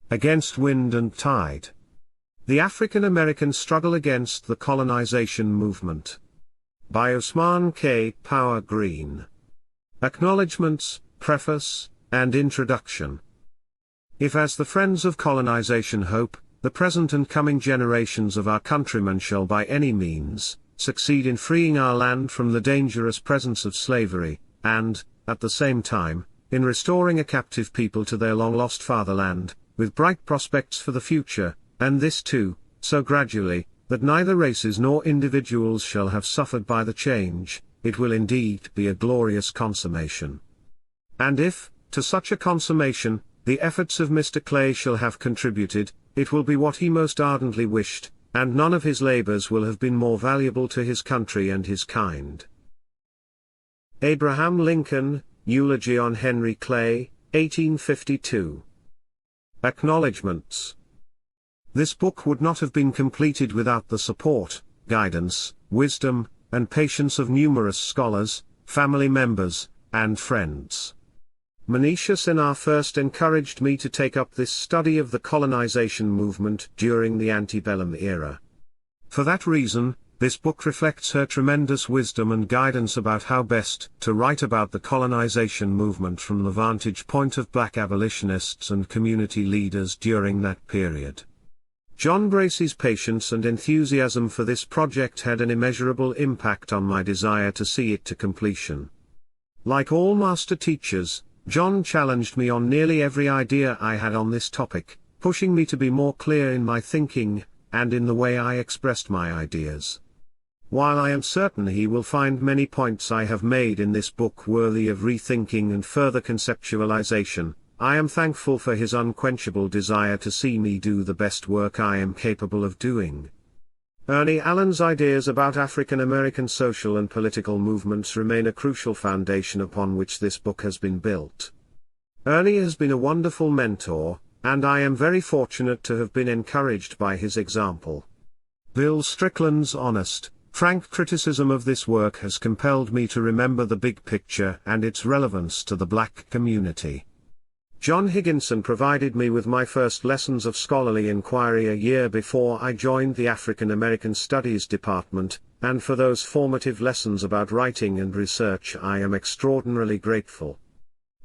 Against Wind and Tide. The African American Struggle Against the Colonization Movement. By Usman K. Power Green. Acknowledgments, Preface, and Introduction. If as the friends of colonization hope, the present and coming generations of our countrymen shall by any means, succeed in freeing our land from the dangerous presence of slavery, and, at the same time, in restoring a captive people to their long-lost fatherland, with bright prospects for the future, and this too, so gradually, that neither races nor individuals shall have suffered by the change, it will indeed be a glorious consummation. And if, to such a consummation, the efforts of Mr. Clay shall have contributed, it will be what he most ardently wished, and none of his labors will have been more valuable to his country and his kind. Abraham Lincoln, Eulogy on Henry Clay, 1852. Acknowledgments. This book would not have been completed without the support, guidance, wisdom, and patience of numerous scholars, family members, and friends. Manisha Sinha first encouraged me to take up this study of the colonization movement during the antebellum era. For that reason, this book reflects her tremendous wisdom and guidance about how best to write about the colonization movement from the vantage point of black abolitionists and community leaders during that period. John Bracey's patience and enthusiasm for this project had an immeasurable impact on my desire to see it to completion. Like all master teachers, John challenged me on nearly every idea I had on this topic, pushing me to be more clear in my thinking, and in the way I expressed my ideas. While I am certain he will find many points I have made in this book worthy of rethinking and further conceptualization, I am thankful for his unquenchable desire to see me do the best work I am capable of doing. Ernie Allen's ideas about African American social and political movements remain a crucial foundation upon which this book has been built. Ernie has been a wonderful mentor, and I am very fortunate to have been encouraged by his example. Bill Strickland's honest, frank criticism of this work has compelled me to remember the big picture and its relevance to the black community. John Higginson provided me with my first lessons of scholarly inquiry a year before I joined the African American Studies Department, and for those formative lessons about writing and research I am extraordinarily grateful.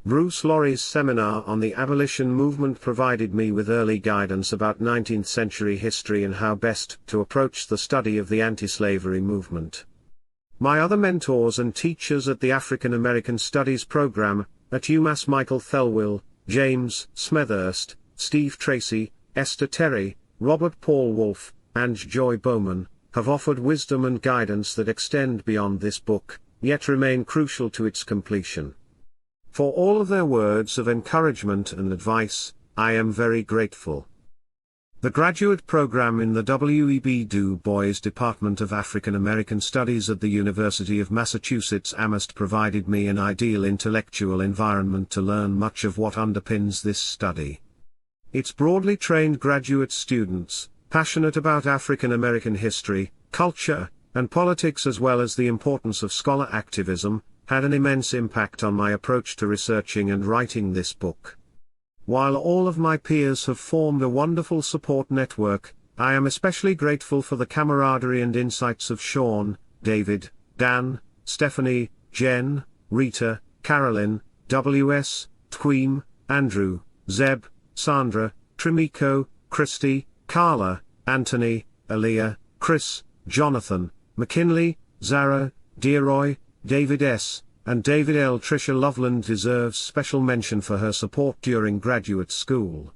Bruce Laurie's seminar on the abolition movement provided me with early guidance about 19th century history and how best to approach the study of the anti-slavery movement. My other mentors and teachers at the African American Studies program, at UMass Michael Thelwell, James Smethurst, Steve Tracy, Esther Terry, Robert Paul Wolfe, and Joy Bowman, have offered wisdom and guidance that extend beyond this book, yet remain crucial to its completion. For all of their words of encouragement and advice, I am very grateful. The graduate program in the W.E.B. Du Bois Department of African American Studies at the University of Massachusetts Amherst provided me an ideal intellectual environment to learn much of what underpins this study. Its broadly trained graduate students, passionate about African American history, culture, and politics as well as the importance of scholar activism, had an immense impact on my approach to researching and writing this book. While all of my peers have formed a wonderful support network, I am especially grateful for the camaraderie and insights of Sean, David, Dan, Stephanie, Jen, Rita, Carolyn, W.S., Tweem, Andrew, Zeb, Sandra, Trimiko, Christy, Carla, Anthony, Aaliyah, Chris, Jonathan, McKinley, Zara, Dearoy, David S., and David L. Tricia Loveland deserves special mention for her support during graduate school.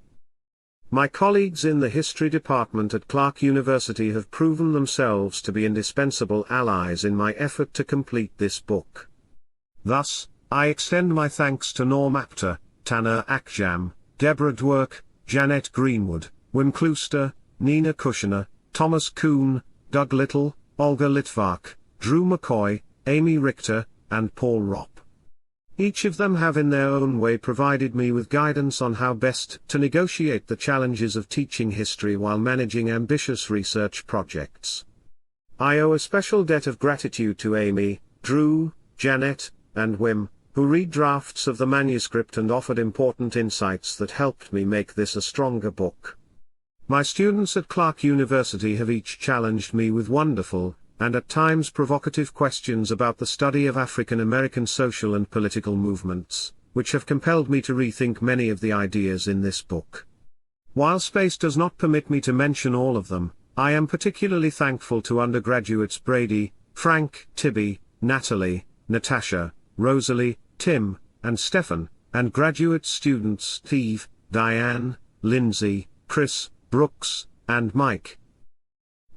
My colleagues in the history department at Clark University have proven themselves to be indispensable allies in my effort to complete this book. Thus, I extend my thanks to Norm Apter, Tanner Akjam, Deborah Dwork, Janet Greenwood, Wim Klooster, Nina Kushner, Thomas Kuhn, Doug Little, Olga Litvak, Drew McCoy, Amy Richter, and Paul Ropp. Each of them have in their own way provided me with guidance on how best to negotiate the challenges of teaching history while managing ambitious research projects. I owe a special debt of gratitude to Amy, Drew, Janet, and Wim, who read drafts of the manuscript and offered important insights that helped me make this a stronger book. My students at Clark University have each challenged me with wonderful, and at times provocative questions about the study of African American social and political movements, which have compelled me to rethink many of the ideas in this book. While space does not permit me to mention all of them, I am particularly thankful to undergraduates Brady, Frank, Tibby, Natalie, Natasha, Rosalie, Tim, and Stefan, and graduate students Steve, Diane, Lindsay, Chris, Brooks, and Mike.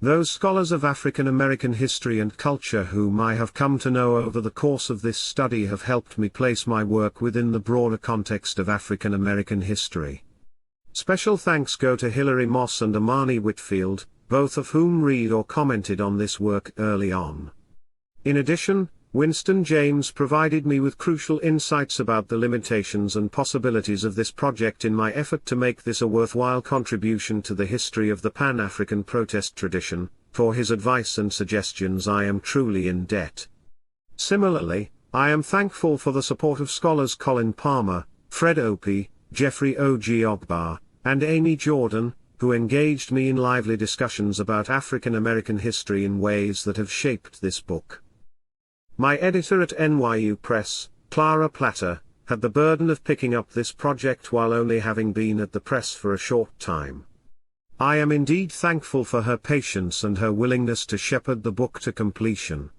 Those scholars of African American history and culture whom I have come to know over the course of this study have helped me place my work within the broader context of African American history. Special thanks go to Hilary Moss and Amani Whitfield, both of whom read or commented on this work early on. In addition, Winston James provided me with crucial insights about the limitations and possibilities of this project in my effort to make this a worthwhile contribution to the history of the Pan-African protest tradition. For his advice and suggestions I am truly in debt. Similarly, I am thankful for the support of scholars Colin Palmer, Fred Opie, Jeffrey Ogbar, and Amy Jordan, who engaged me in lively discussions about African American history in ways that have shaped this book. My editor at NYU Press, Clara Platter, had the burden of picking up this project while only having been at the press for a short time. I am indeed thankful for her patience and her willingness to shepherd the book to completion.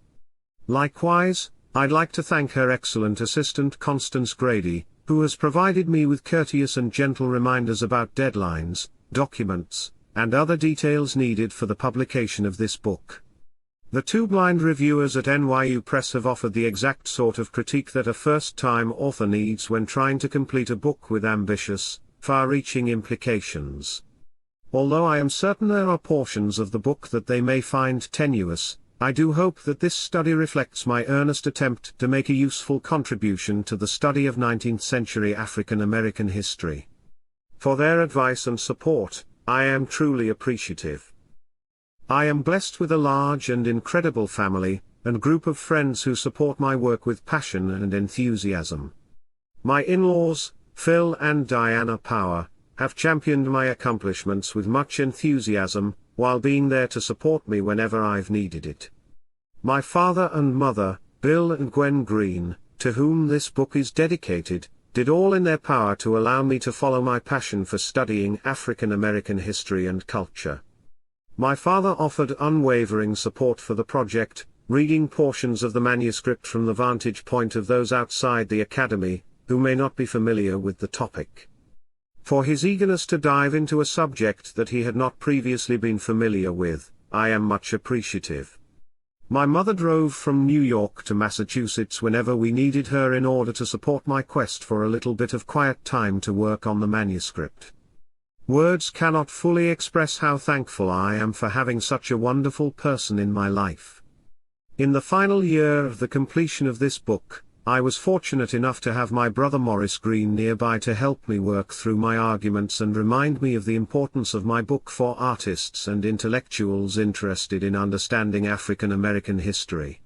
Likewise, I'd like to thank her excellent assistant Constance Grady, who has provided me with courteous and gentle reminders about deadlines, documents, and other details needed for the publication of this book. The two blind reviewers at NYU Press have offered the exact sort of critique that a first-time author needs when trying to complete a book with ambitious, far-reaching implications. Although I am certain there are portions of the book that they may find tenuous, I do hope that this study reflects my earnest attempt to make a useful contribution to the study of 19th-century African American history. For their advice and support, I am truly appreciative. I am blessed with a large and incredible family, and group of friends who support my work with passion and enthusiasm. My in-laws, Phil and Diana Power, have championed my accomplishments with much enthusiasm, while being there to support me whenever I've needed it. My father and mother, Bill and Gwen Green, to whom this book is dedicated, did all in their power to allow me to follow my passion for studying African American history and culture. My father offered unwavering support for the project, reading portions of the manuscript from the vantage point of those outside the academy, who may not be familiar with the topic. For his eagerness to dive into a subject that he had not previously been familiar with, I am much appreciative. My mother drove from New York to Massachusetts whenever we needed her in order to support my quest for a little bit of quiet time to work on the manuscript. Words cannot fully express how thankful I am for having such a wonderful person in my life. In the final year of the completion of this book, I was fortunate enough to have my brother Morris Green nearby to help me work through my arguments and remind me of the importance of my book for artists and intellectuals interested in understanding African American history.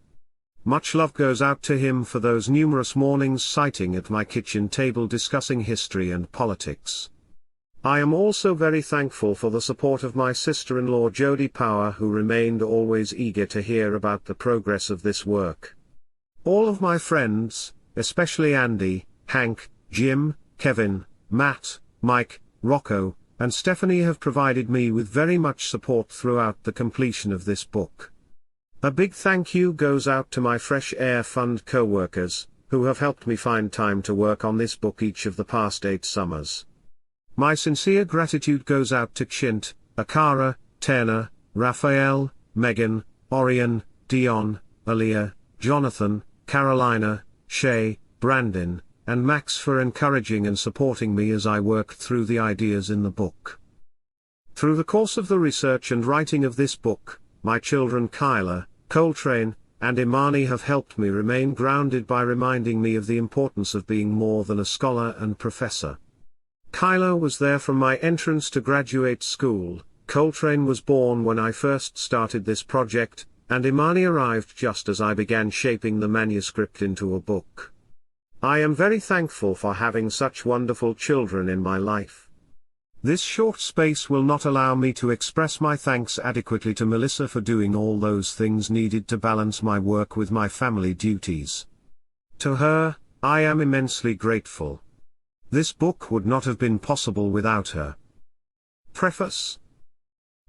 Much love goes out to him for those numerous mornings sitting at my kitchen table discussing history and politics. I am also very thankful for the support of my sister-in-law Jody Power, who remained always eager to hear about the progress of this work. All of my friends, especially Andy, Hank, Jim, Kevin, Matt, Mike, Rocco, and Stephanie have provided me with very much support throughout the completion of this book. A big thank you goes out to my Fresh Air Fund co-workers, who have helped me find time to work on this book each of the past 8 summers. My sincere gratitude goes out to Chint, Akara, Tana, Raphael, Megan, Orion, Dion, Aaliyah, Jonathan, Carolina, Shay, Brandon, and Max for encouraging and supporting me as I worked through the ideas in the book. Through the course of the research and writing of this book, my children Kyla, Coltrane, and Imani have helped me remain grounded by reminding me of the importance of being more than a scholar and professor. Kyla was there from my entrance to graduate school, Coltrane was born when I first started this project, and Imani arrived just as I began shaping the manuscript into a book. I am very thankful for having such wonderful children in my life. This short space will not allow me to express my thanks adequately to Melissa for doing all those things needed to balance my work with my family duties. To her, I am immensely grateful. This book would not have been possible without her. Preface.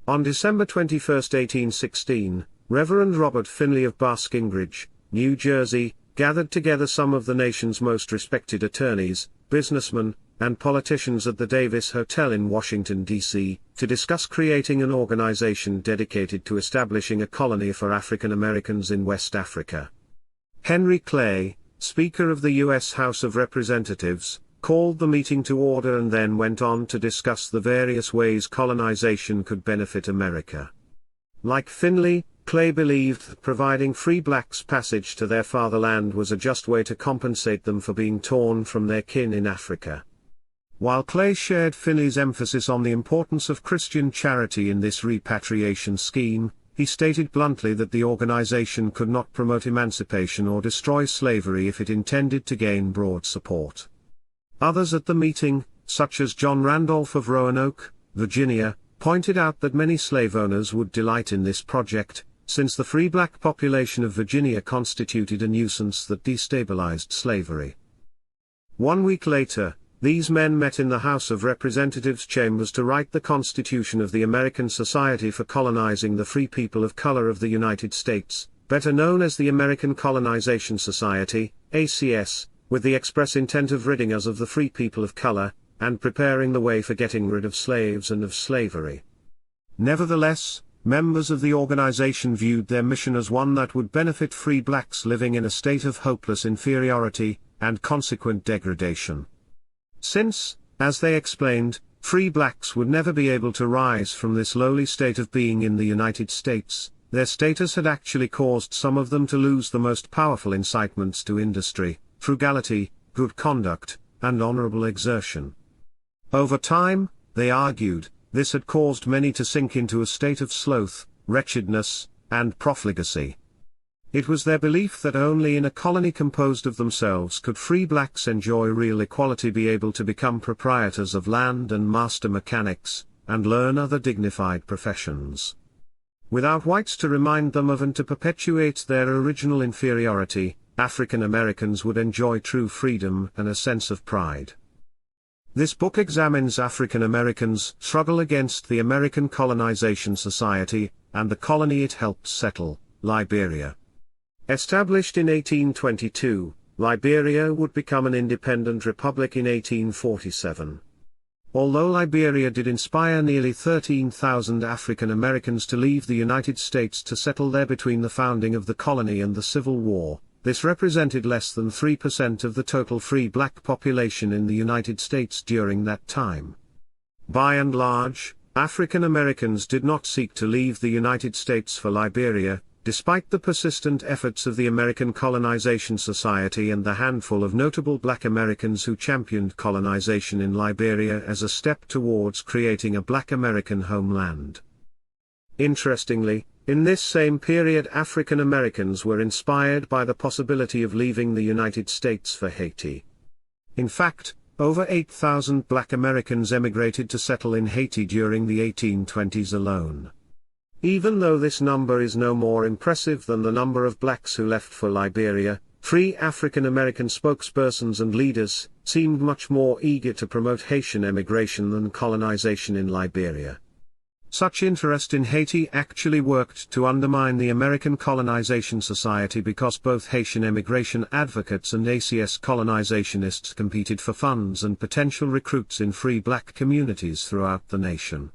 On December 21, 1816, Reverend Robert Finley of Baskingridge, New Jersey, gathered together some of the nation's most respected attorneys, businessmen, and politicians at the Davis Hotel in Washington, D.C., to discuss creating an organization dedicated to establishing a colony for African Americans in West Africa. Henry Clay, Speaker of the U.S. House of Representatives, called the meeting to order and then went on to discuss the various ways colonization could benefit America. Like Finley, Clay believed that providing free blacks passage to their fatherland was a just way to compensate them for being torn from their kin in Africa. While Clay shared Finley's emphasis on the importance of Christian charity in this repatriation scheme, he stated bluntly that the organization could not promote emancipation or destroy slavery if it intended to gain broad support. Others at the meeting, such as John Randolph of Roanoke, Virginia, pointed out that many slave owners would delight in this project, since the free black population of Virginia constituted a nuisance that destabilized slavery. 1 week later, these men met in the House of Representatives chambers to write the Constitution of the American Society for Colonizing the Free People of Color of the United States, better known as the American Colonization Society, ACS, with the express intent of ridding us of the free people of color, and preparing the way for getting rid of slaves and of slavery. Nevertheless, members of the organization viewed their mission as one that would benefit free blacks living in a state of hopeless inferiority, and consequent degradation. Since, as they explained, free blacks would never be able to rise from this lowly state of being in the United States, their status had actually caused some of them to lose the most powerful incitements to industry, frugality, good conduct, and honorable exertion. Over time, they argued, this had caused many to sink into a state of sloth, wretchedness, and profligacy. It was their belief that only in a colony composed of themselves could free blacks enjoy real equality, be able to become proprietors of land and master mechanics, and learn other dignified professions. Without whites to remind them of and to perpetuate their original inferiority, African Americans would enjoy true freedom and a sense of pride. This book examines African Americans' struggle against the American Colonization Society, and the colony it helped settle, Liberia. Established in 1822, Liberia would become an independent republic in 1847. Although Liberia did inspire nearly 13,000 African Americans to leave the United States to settle there between the founding of the colony and the Civil War, this represented less than 3% of the total free black population in the United States during that time. By and large, African Americans did not seek to leave the United States for Liberia, despite the persistent efforts of the American Colonization Society and the handful of notable black Americans who championed colonization in Liberia as a step towards creating a black American homeland. Interestingly, in this same period African Americans were inspired by the possibility of leaving the United States for Haiti. In fact, over 8,000 black Americans emigrated to settle in Haiti during the 1820s alone. Even though this number is no more impressive than the number of blacks who left for Liberia, free African American spokespersons and leaders seemed much more eager to promote Haitian emigration than colonization in Liberia. Such interest in Haiti actually worked to undermine the American Colonization Society because both Haitian emigration advocates and ACS colonizationists competed for funds and potential recruits in free black communities throughout the nation.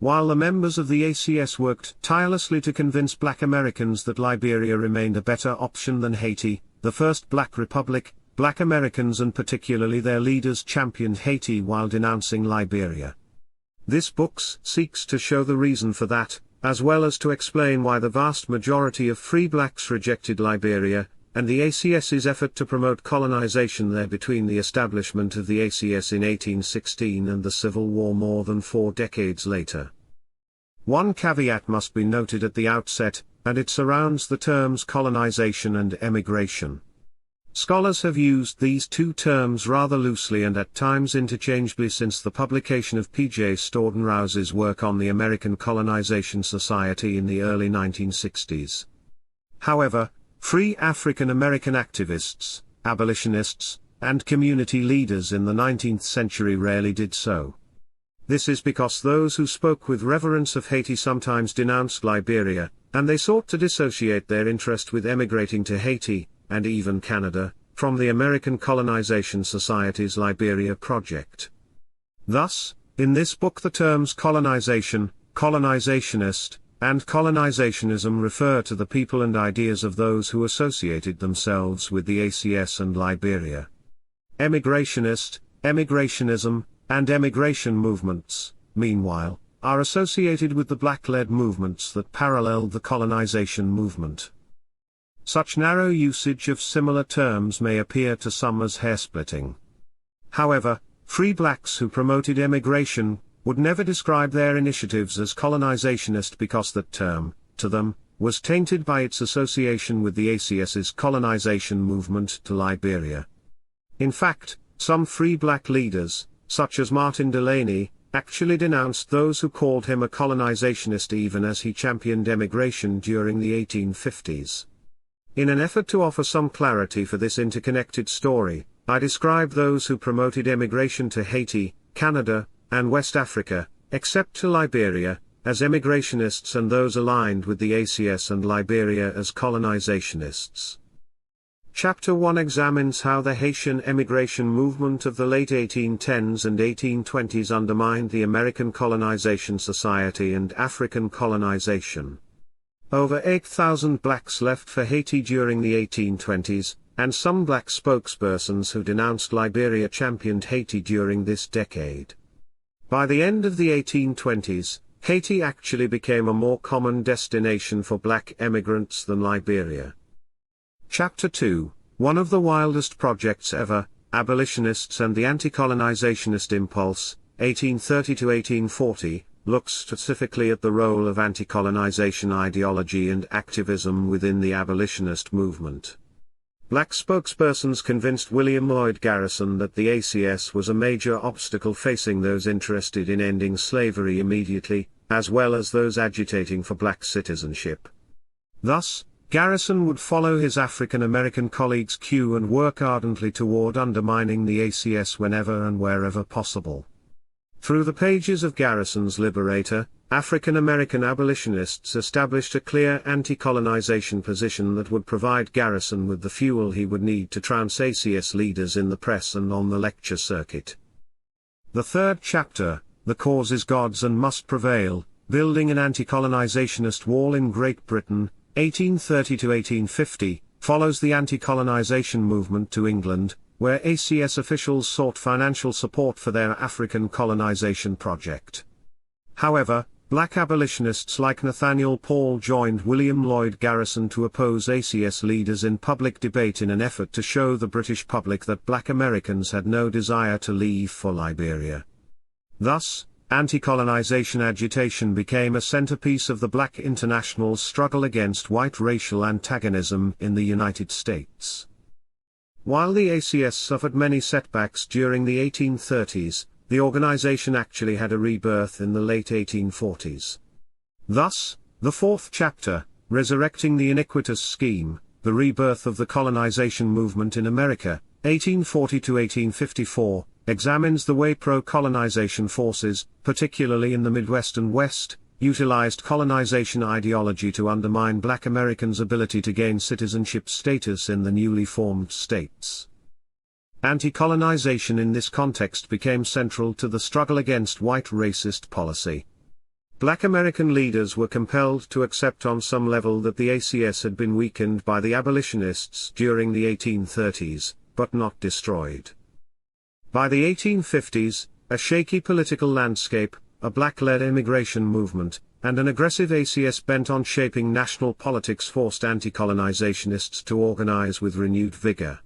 While the members of the ACS worked tirelessly to convince black Americans that Liberia remained a better option than Haiti, the first black republic, black Americans and particularly their leaders championed Haiti while denouncing Liberia. This book seeks to show the reason for that, as well as to explain why the vast majority of free blacks rejected Liberia, and the ACS's effort to promote colonization there between the establishment of the ACS in 1816 and the Civil War more than 4 decades later. One caveat must be noted at the outset, and it surrounds the terms colonization and emigration. Scholars have used these two terms rather loosely and at times interchangeably since the publication of P.J. Staudenrouse's work on the American Colonization Society in the early 1960s. However, free African American activists, abolitionists, and community leaders in the 19th century rarely did so. This is because those who spoke with reverence of Haiti sometimes denounced Liberia, and they sought to dissociate their interest with emigrating to Haiti, and even Canada, from the American Colonization Society's Liberia project. Thus, in this book the terms colonization, colonizationist, and colonizationism refer to the people and ideas of those who associated themselves with the ACS and Liberia. Emigrationist, emigrationism, and emigration movements, meanwhile, are associated with the black-led movements that paralleled the colonization movement. Such narrow usage of similar terms may appear to some as hair-splitting. However, free blacks who promoted emigration would never describe their initiatives as colonizationist because that term, to them, was tainted by its association with the ACS's colonization movement to Liberia. In fact, some free black leaders, such as Martin Delany, actually denounced those who called him a colonizationist even as he championed emigration during the 1850s. In an effort to offer some clarity for this interconnected story, I describe those who promoted emigration to Haiti, Canada, and West Africa, except to Liberia, as emigrationists and those aligned with the ACS and Liberia as colonizationists. Chapter 1 examines how the Haitian emigration movement of the late 1810s and 1820s undermined the American Colonization Society and African colonization. Over 8,000 blacks left for Haiti during the 1820s, and some black spokespersons who denounced Liberia championed Haiti during this decade. By the end of the 1820s, Haiti actually became a more common destination for black emigrants than Liberia. Chapter 2, one of the wildest projects ever, Abolitionists and the Anti-Colonizationist Impulse, 1830 to 1840, looks specifically at the role of anti-colonization ideology and activism within the abolitionist movement. Black spokespersons convinced William Lloyd Garrison that the ACS was a major obstacle facing those interested in ending slavery immediately, as well as those agitating for black citizenship. Thus, Garrison would follow his African American colleagues' cue and work ardently toward undermining the ACS whenever and wherever possible. Through the pages of Garrison's Liberator, African American abolitionists established a clear anti-colonization position that would provide Garrison with the fuel he would need to trounce ACS leaders in the press and on the lecture circuit. The third chapter, The Cause is God's and Must Prevail, Building an Anti-Colonizationist Wall in Great Britain, 1830 to 1850, follows the anti-colonization movement to England, where ACS officials sought financial support for their African colonization project. However, black abolitionists like Nathaniel Paul joined William Lloyd Garrison to oppose ACS leaders in public debate in an effort to show the British public that black Americans had no desire to leave for Liberia. Thus, anti-colonization agitation became a centerpiece of the Black International's struggle against white racial antagonism in the United States. While the ACS suffered many setbacks during the 1830s, the organization actually had a rebirth in the late 1840s. Thus, the fourth chapter, Resurrecting the Iniquitous Scheme, The Rebirth of the Colonization Movement in America, 1840 to 1854, examines the way pro-colonization forces, particularly in the Midwest and West, utilized colonization ideology to undermine black Americans' ability to gain citizenship status in the newly formed states. Anti-colonization in this context became central to the struggle against white racist policy. Black American leaders were compelled to accept on some level that the ACS had been weakened by the abolitionists during the 1830s, but not destroyed. By the 1850s, a shaky political landscape, a black-led immigration movement, and an aggressive ACS bent on shaping national politics forced anti-colonizationists to organize with renewed vigor.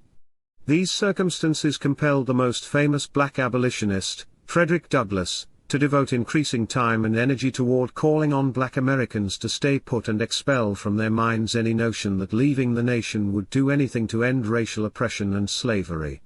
These circumstances compelled the most famous black abolitionist, Frederick Douglass, to devote increasing time and energy toward calling on Black Americans to stay put and expel from their minds any notion that leaving the nation would do anything to end racial oppression and slavery.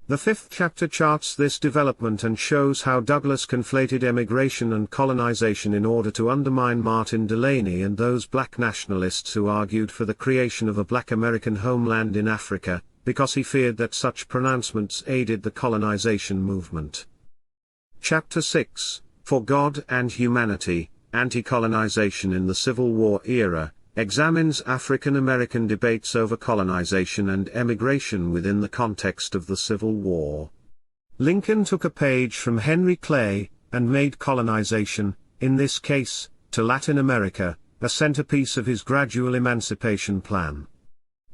The fifth chapter charts this development and shows how Douglas conflated emigration and colonization in order to undermine Martin Delany and those black nationalists who argued for the creation of a Black American homeland in Africa, because he feared that such pronouncements aided the colonization movement. Chapter 6, For God and Humanity, Anti-Colonization in the Civil War Era, examines African American debates over colonization and emigration within the context of the Civil War. Lincoln took a page from Henry Clay, and made colonization, in this case, to Latin America, a centerpiece of his gradual emancipation plan.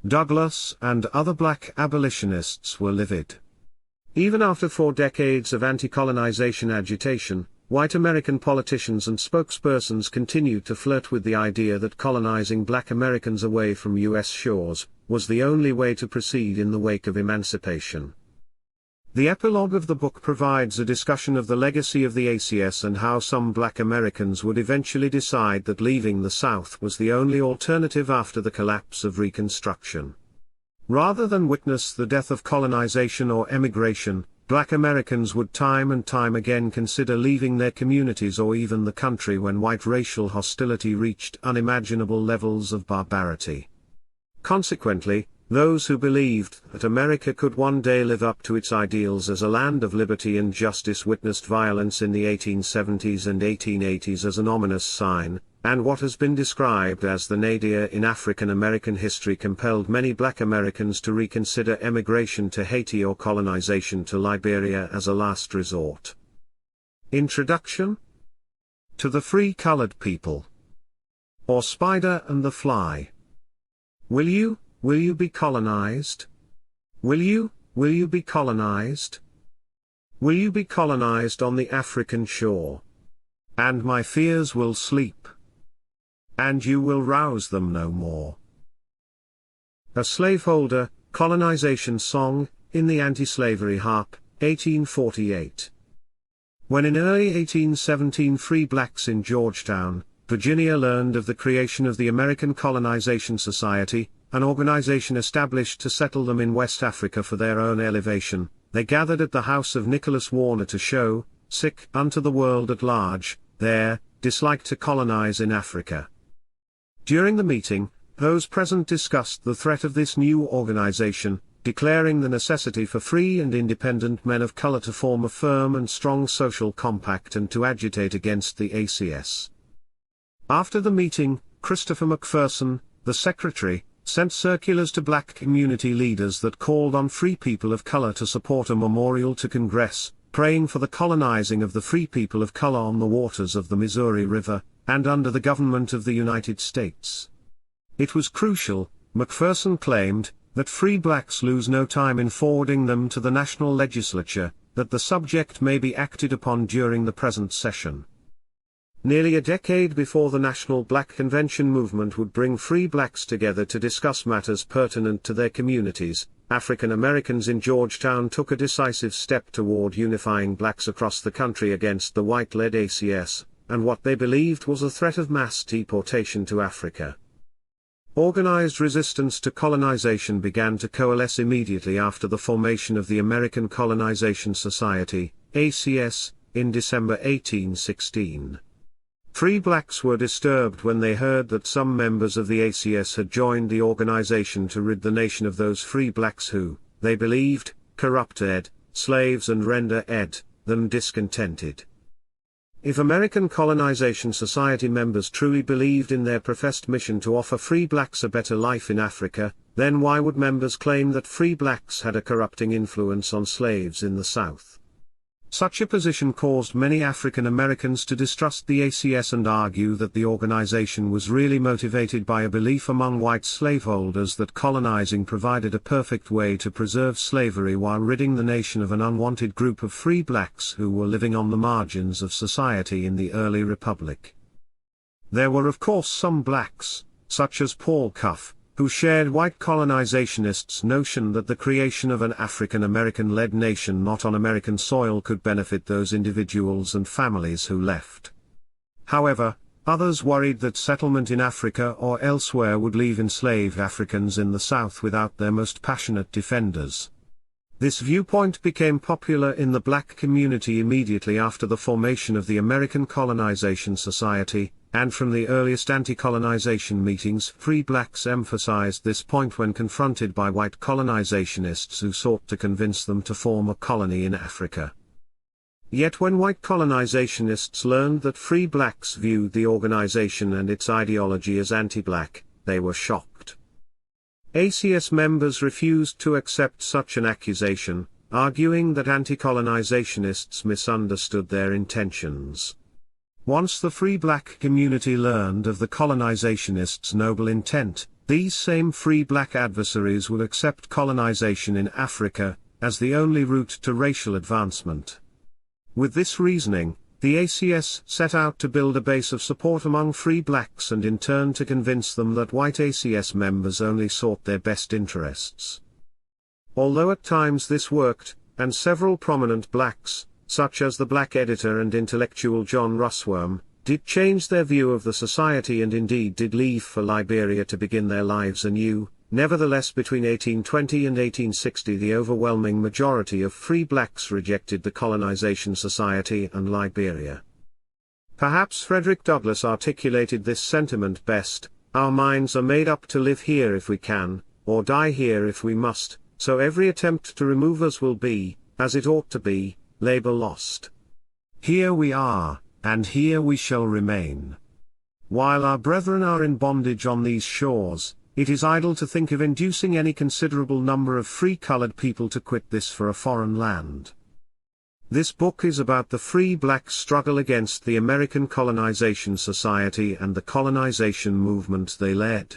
Douglas and other black abolitionists were livid. Even after 4 decades of anti-colonization agitation, white American politicians and spokespersons continued to flirt with the idea that colonizing black Americans away from U.S. shores was the only way to proceed in the wake of emancipation. The epilogue of the book provides a discussion of the legacy of the ACS and how some black Americans would eventually decide that leaving the South was the only alternative after the collapse of Reconstruction. Rather than witness the death of colonization or emigration, black Americans would time and time again consider leaving their communities or even the country when white racial hostility reached unimaginable levels of barbarity. Consequently, those who believed that America could one day live up to its ideals as a land of liberty and justice witnessed violence in the 1870s and 1880s as an ominous sign, and what has been described as the nadir in African American history compelled many black Americans to reconsider emigration to Haiti or colonization to Liberia as a last resort. Introduction to the Free Colored People, or Spider and the Fly. Will you be colonized? Will you be colonized? Will you be colonized on the African shore? And my fears will sleep, and you will rouse them no more. A Slaveholder, Colonization Song, in the Anti-Slavery Harp, 1848. When in early 1817 free blacks in Georgetown, Virginia learned of the creation of the American Colonization Society, an organization established to settle them in West Africa for their own elevation, they gathered at the house of Nicholas Warner to show, unto the world at large, their dislike to colonize in Africa. During the meeting, those present discussed the threat of this new organization, declaring the necessity for free and independent men of color to form a firm and strong social compact and to agitate against the ACS. After the meeting, Christopher McPherson, the secretary, sent circulars to black community leaders that called on free people of color to support a memorial to Congress, praying for the colonizing of the free people of color on the waters of the Missouri River, and under the government of the United States. It was crucial, McPherson claimed, that free blacks lose no time in forwarding them to the national legislature, that the subject may be acted upon during the present session. Nearly a decade before the National Black Convention movement would bring free blacks together to discuss matters pertinent to their communities, African Americans in Georgetown took a decisive step toward unifying blacks across the country against the white-led ACS, and what they believed was a threat of mass deportation to Africa. Organized resistance to colonization began to coalesce immediately after the formation of the American Colonization Society, ACS, in December 1816. Free blacks were disturbed when they heard that some members of the ACS had joined the organization to rid the nation of those free blacks who, they believed, corrupt slaves and render them discontented. If American Colonization Society members truly believed in their professed mission to offer free blacks a better life in Africa, then why would members claim that free blacks had a corrupting influence on slaves in the South? Such a position caused many African Americans to distrust the ACS and argue that the organization was really motivated by a belief among white slaveholders that colonizing provided a perfect way to preserve slavery while ridding the nation of an unwanted group of free blacks who were living on the margins of society in the early republic. There were of course some blacks, such as Paul Cuff, who shared white colonizationists' notion that the creation of an African American-led nation not on American soil could benefit those individuals and families who left. However, others worried that settlement in Africa or elsewhere would leave enslaved Africans in the South without their most passionate defenders. This viewpoint became popular in the black community immediately after the formation of the American Colonization Society, and from the earliest anti-colonization meetings, free blacks emphasized this point when confronted by white colonizationists who sought to convince them to form a colony in Africa. Yet when white colonizationists learned that free blacks viewed the organization and its ideology as anti-black, they were shocked. ACS members refused to accept such an accusation, arguing that anti-colonizationists misunderstood their intentions. Once the free black community learned of the colonizationists' noble intent, these same free black adversaries would accept colonization in Africa as the only route to racial advancement. With this reasoning, the ACS set out to build a base of support among free blacks and in turn to convince them that white ACS members only sought their best interests. Although at times this worked, and several prominent blacks, such as the black editor and intellectual John Russwurm, did change their view of the society and indeed did leave for Liberia to begin their lives anew, nevertheless between 1820 and 1860 the overwhelming majority of free blacks rejected the colonization society and Liberia. Perhaps Frederick Douglass articulated this sentiment best: "Our minds are made up to live here if we can, or die here if we must, so every attempt to remove us will be, as it ought to be, labor lost. Here we are, and here we shall remain. While our brethren are in bondage on these shores, it is idle to think of inducing any considerable number of free colored people to quit this for a foreign land." This book is about the free black struggle against the American Colonization Society and the colonization movement they led.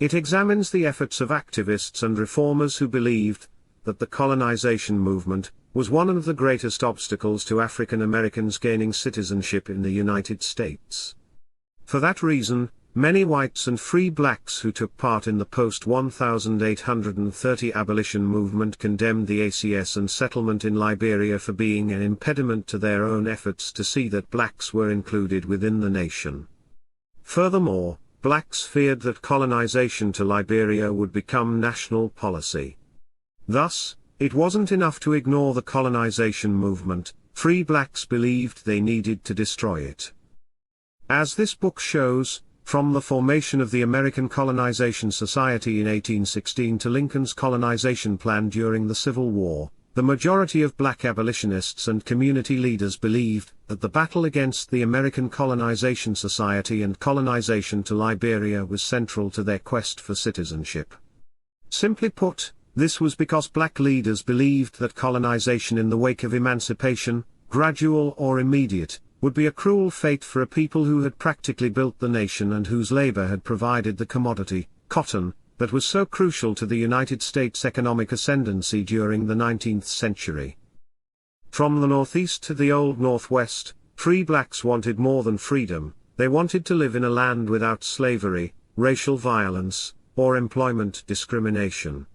It examines the efforts of activists and reformers who believed that the colonization movement was one of the greatest obstacles to African Americans gaining citizenship in the United States. For that reason, many whites and free blacks who took part in the post-1830 abolition movement condemned the ACS and settlement in Liberia for being an impediment to their own efforts to see that blacks were included within the nation. Furthermore, blacks feared that colonization to Liberia would become national policy. Thus, it wasn't enough to ignore the colonization movement, free blacks believed they needed to destroy it. As this book shows, from the formation of the American Colonization Society in 1816 to Lincoln's colonization plan during the Civil War, the majority of black abolitionists and community leaders believed that the battle against the American Colonization Society and colonization to Liberia was central to their quest for citizenship. Simply put, this was because black leaders believed that colonization in the wake of emancipation, gradual or immediate, would be a cruel fate for a people who had practically built the nation and whose labor had provided the commodity, cotton, that was so crucial to the United States' economic ascendancy during the 19th century. From the Northeast to the Old Northwest, free blacks wanted more than freedom. They wanted to live in a land without slavery, racial violence, or employment discrimination.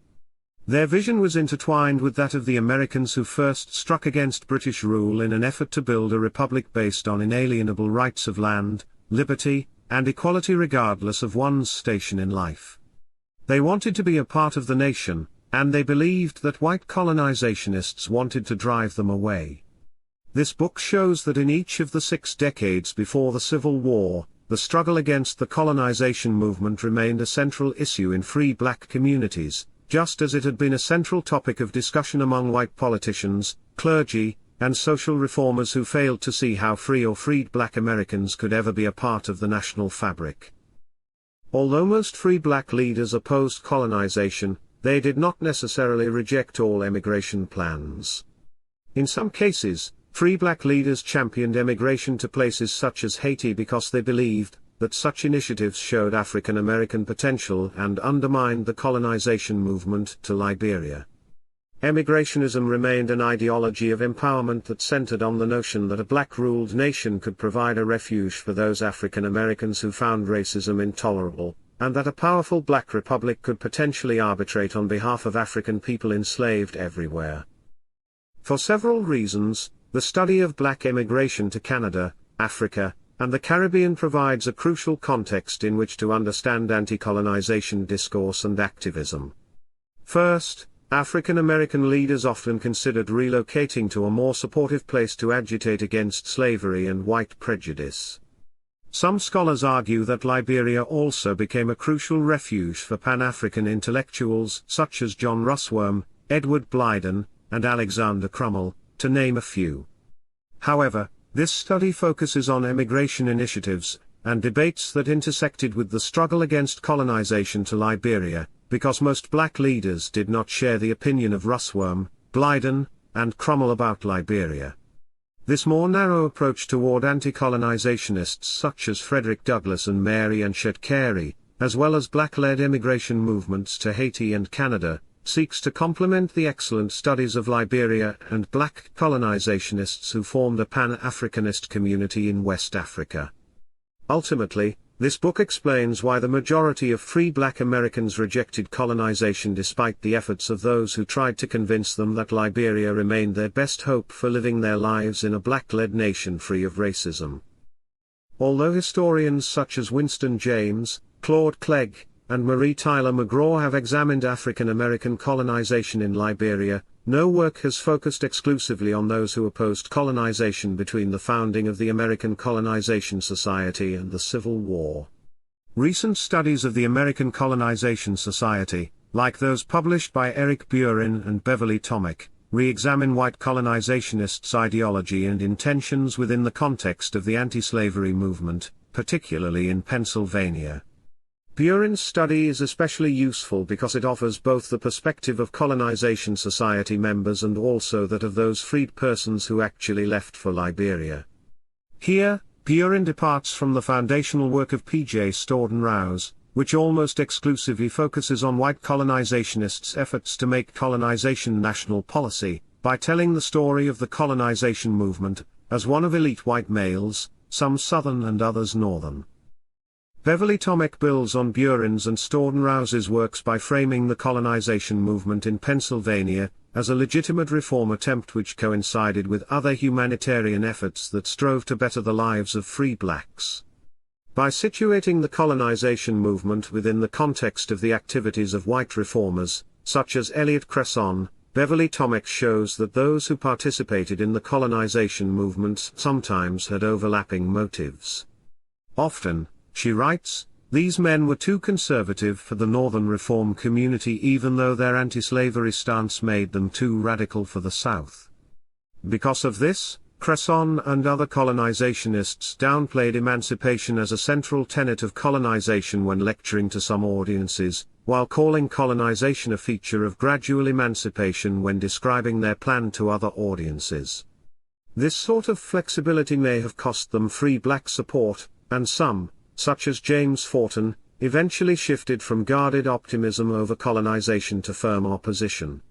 Their vision was intertwined with that of the Americans who first struck against British rule in an effort to build a republic based on inalienable rights of land, liberty, and equality regardless of one's station in life. They wanted to be a part of the nation, and they believed that white colonizationists wanted to drive them away. This book shows that in each of the 6 decades before the Civil War, the struggle against the colonization movement remained a central issue in free black communities, just as it had been a central topic of discussion among white politicians, clergy, and social reformers who failed to see how free or freed black Americans could ever be a part of the national fabric. Although most free black leaders opposed colonization, they did not necessarily reject all emigration plans. In some cases, free black leaders championed emigration to places such as Haiti because they believed that such initiatives showed African American potential and undermined the colonization movement to Liberia. Emigrationism remained an ideology of empowerment that centered on the notion that a black-ruled nation could provide a refuge for those African Americans who found racism intolerable, and that a powerful black republic could potentially arbitrate on behalf of African people enslaved everywhere. For several reasons, the study of black immigration to Canada, Africa, and the Caribbean provides a crucial context in which to understand anti-colonization discourse and activism. First, African American leaders often considered relocating to a more supportive place to agitate against slavery and white prejudice. Some scholars argue that Liberia also became a crucial refuge for Pan-African intellectuals such as John Russwurm, Edward Blyden, and Alexander Crummell, to name a few. However, this study focuses on immigration initiatives, and debates that intersected with the struggle against colonization to Liberia, because most black leaders did not share the opinion of Russwurm, Blyden, and Crummell about Liberia. This more narrow approach toward anti-colonizationists such as Frederick Douglass and Mary Ann Carey, as well as black-led immigration movements to Haiti and Canada, seeks to complement the excellent studies of Liberia and black colonizationists who formed a Pan-Africanist community in West Africa. Ultimately, this book explains why the majority of free black Americans rejected colonization despite the efforts of those who tried to convince them that Liberia remained their best hope for living their lives in a black-led nation free of racism. Although historians such as Winston James, Claude Clegg, and Marie Tyler McGraw have examined African American colonization in Liberia, no work has focused exclusively on those who opposed colonization between the founding of the American Colonization Society and the Civil War. Recent studies of the American Colonization Society, like those published by Eric Burin and Beverly Tomic, re-examine white colonizationists' ideology and intentions within the context of the anti-slavery movement, particularly in Pennsylvania. Burin's study is especially useful because it offers both the perspective of colonization society members and also that of those freed persons who actually left for Liberia. Here, Burin departs from the foundational work of P.J. Storden Rouse, which almost exclusively focuses on white colonizationists' efforts to make colonization national policy, by telling the story of the colonization movement, as one of elite white males, some Southern and others Northern. Beverly Tomic builds on Burin's and Storden Rouse's works by framing the colonization movement in Pennsylvania as a legitimate reform attempt which coincided with other humanitarian efforts that strove to better the lives of free blacks. By situating the colonization movement within the context of the activities of white reformers, such as Elliott Cresson, Beverly Tomic shows that those who participated in the colonization movement sometimes had overlapping motives. Often, she writes, these men were too conservative for the Northern Reform community even though their anti-slavery stance made them too radical for the South. Because of this, Cresson and other colonizationists downplayed emancipation as a central tenet of colonization when lecturing to some audiences, while calling colonization a feature of gradual emancipation when describing their plan to other audiences. This sort of flexibility may have cost them free black support, and some, such as James Forten, eventually shifted from guarded optimism over colonization to firm opposition.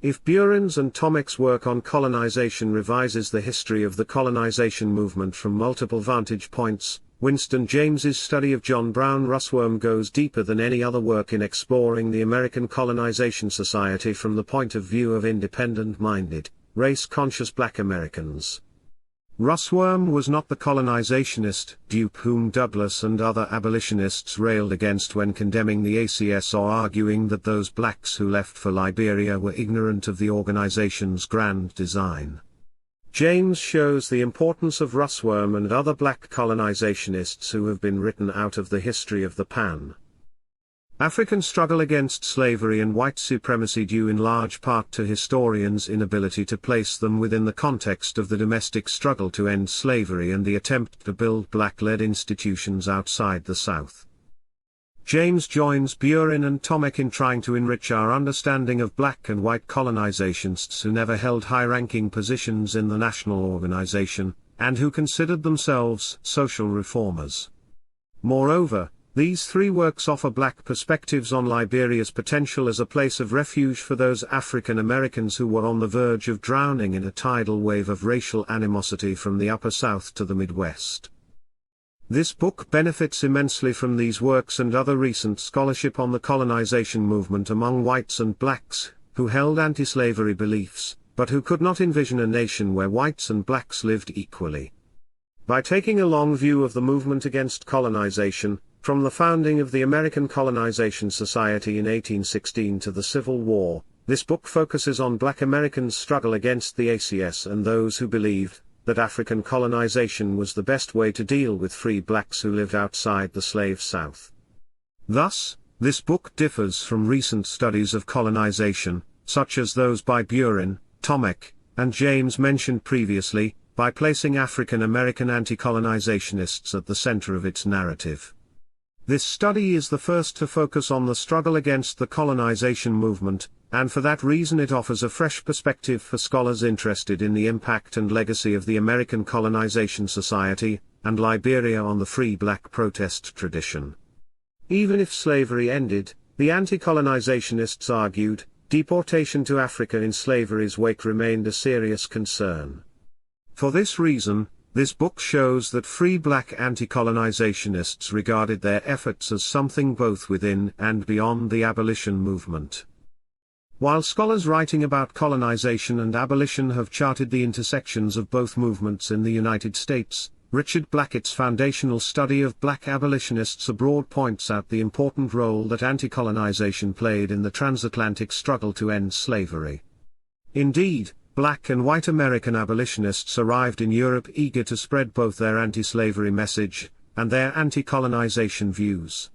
If Burin's and Tomic's work on colonization revises the history of the colonization movement from multiple vantage points, Winston James's study of John Brown Russwurm goes deeper than any other work in exploring the American Colonization Society from the point of view of independent-minded, race-conscious black Americans. Russwurm was not the colonizationist dupe whom Douglass and other abolitionists railed against when condemning the ACS or arguing that those blacks who left for Liberia were ignorant of the organization's grand design. James shows the importance of Russwurm and other black colonizationists who have been written out of the history of the Pan-African struggle against slavery and white supremacy due in large part to historians' inability to place them within the context of the domestic struggle to end slavery and the attempt to build black-led institutions outside the South. James joins Burin and Tomic in trying to enrich our understanding of black and white colonizationists who never held high-ranking positions in the national organization, and who considered themselves social reformers. Moreover, these three works offer black perspectives on Liberia's potential as a place of refuge for those African Americans who were on the verge of drowning in a tidal wave of racial animosity from the Upper South to the Midwest. This book benefits immensely from these works and other recent scholarship on the colonization movement among whites and blacks, who held anti-slavery beliefs, but who could not envision a nation where whites and blacks lived equally. By taking a long view of the movement against colonization, from the founding of the American Colonization Society in 1816 to the Civil War, this book focuses on Black Americans' struggle against the ACS and those who believed that African colonization was the best way to deal with free blacks who lived outside the slave South. Thus, this book differs from recent studies of colonization, such as those by Buren, Tomek, and James mentioned previously, by placing African American anti-colonizationists at the center of its narrative. This study is the first to focus on the struggle against the colonization movement, and for that reason it offers a fresh perspective for scholars interested in the impact and legacy of the American Colonization Society and Liberia on the free black protest tradition. Even if slavery ended, the anti-colonizationists argued, deportation to Africa in slavery's wake remained a serious concern. For this reason, this book shows that free black anti-colonizationists regarded their efforts as something both within and beyond the abolition movement. While scholars writing about colonization and abolition have charted the intersections of both movements in the United States, Richard Blackett's foundational study of black abolitionists abroad points out the important role that anti-colonization played in the transatlantic struggle to end slavery. Indeed, black and white American abolitionists arrived in Europe eager to spread both their anti-slavery message and their anti-colonization views.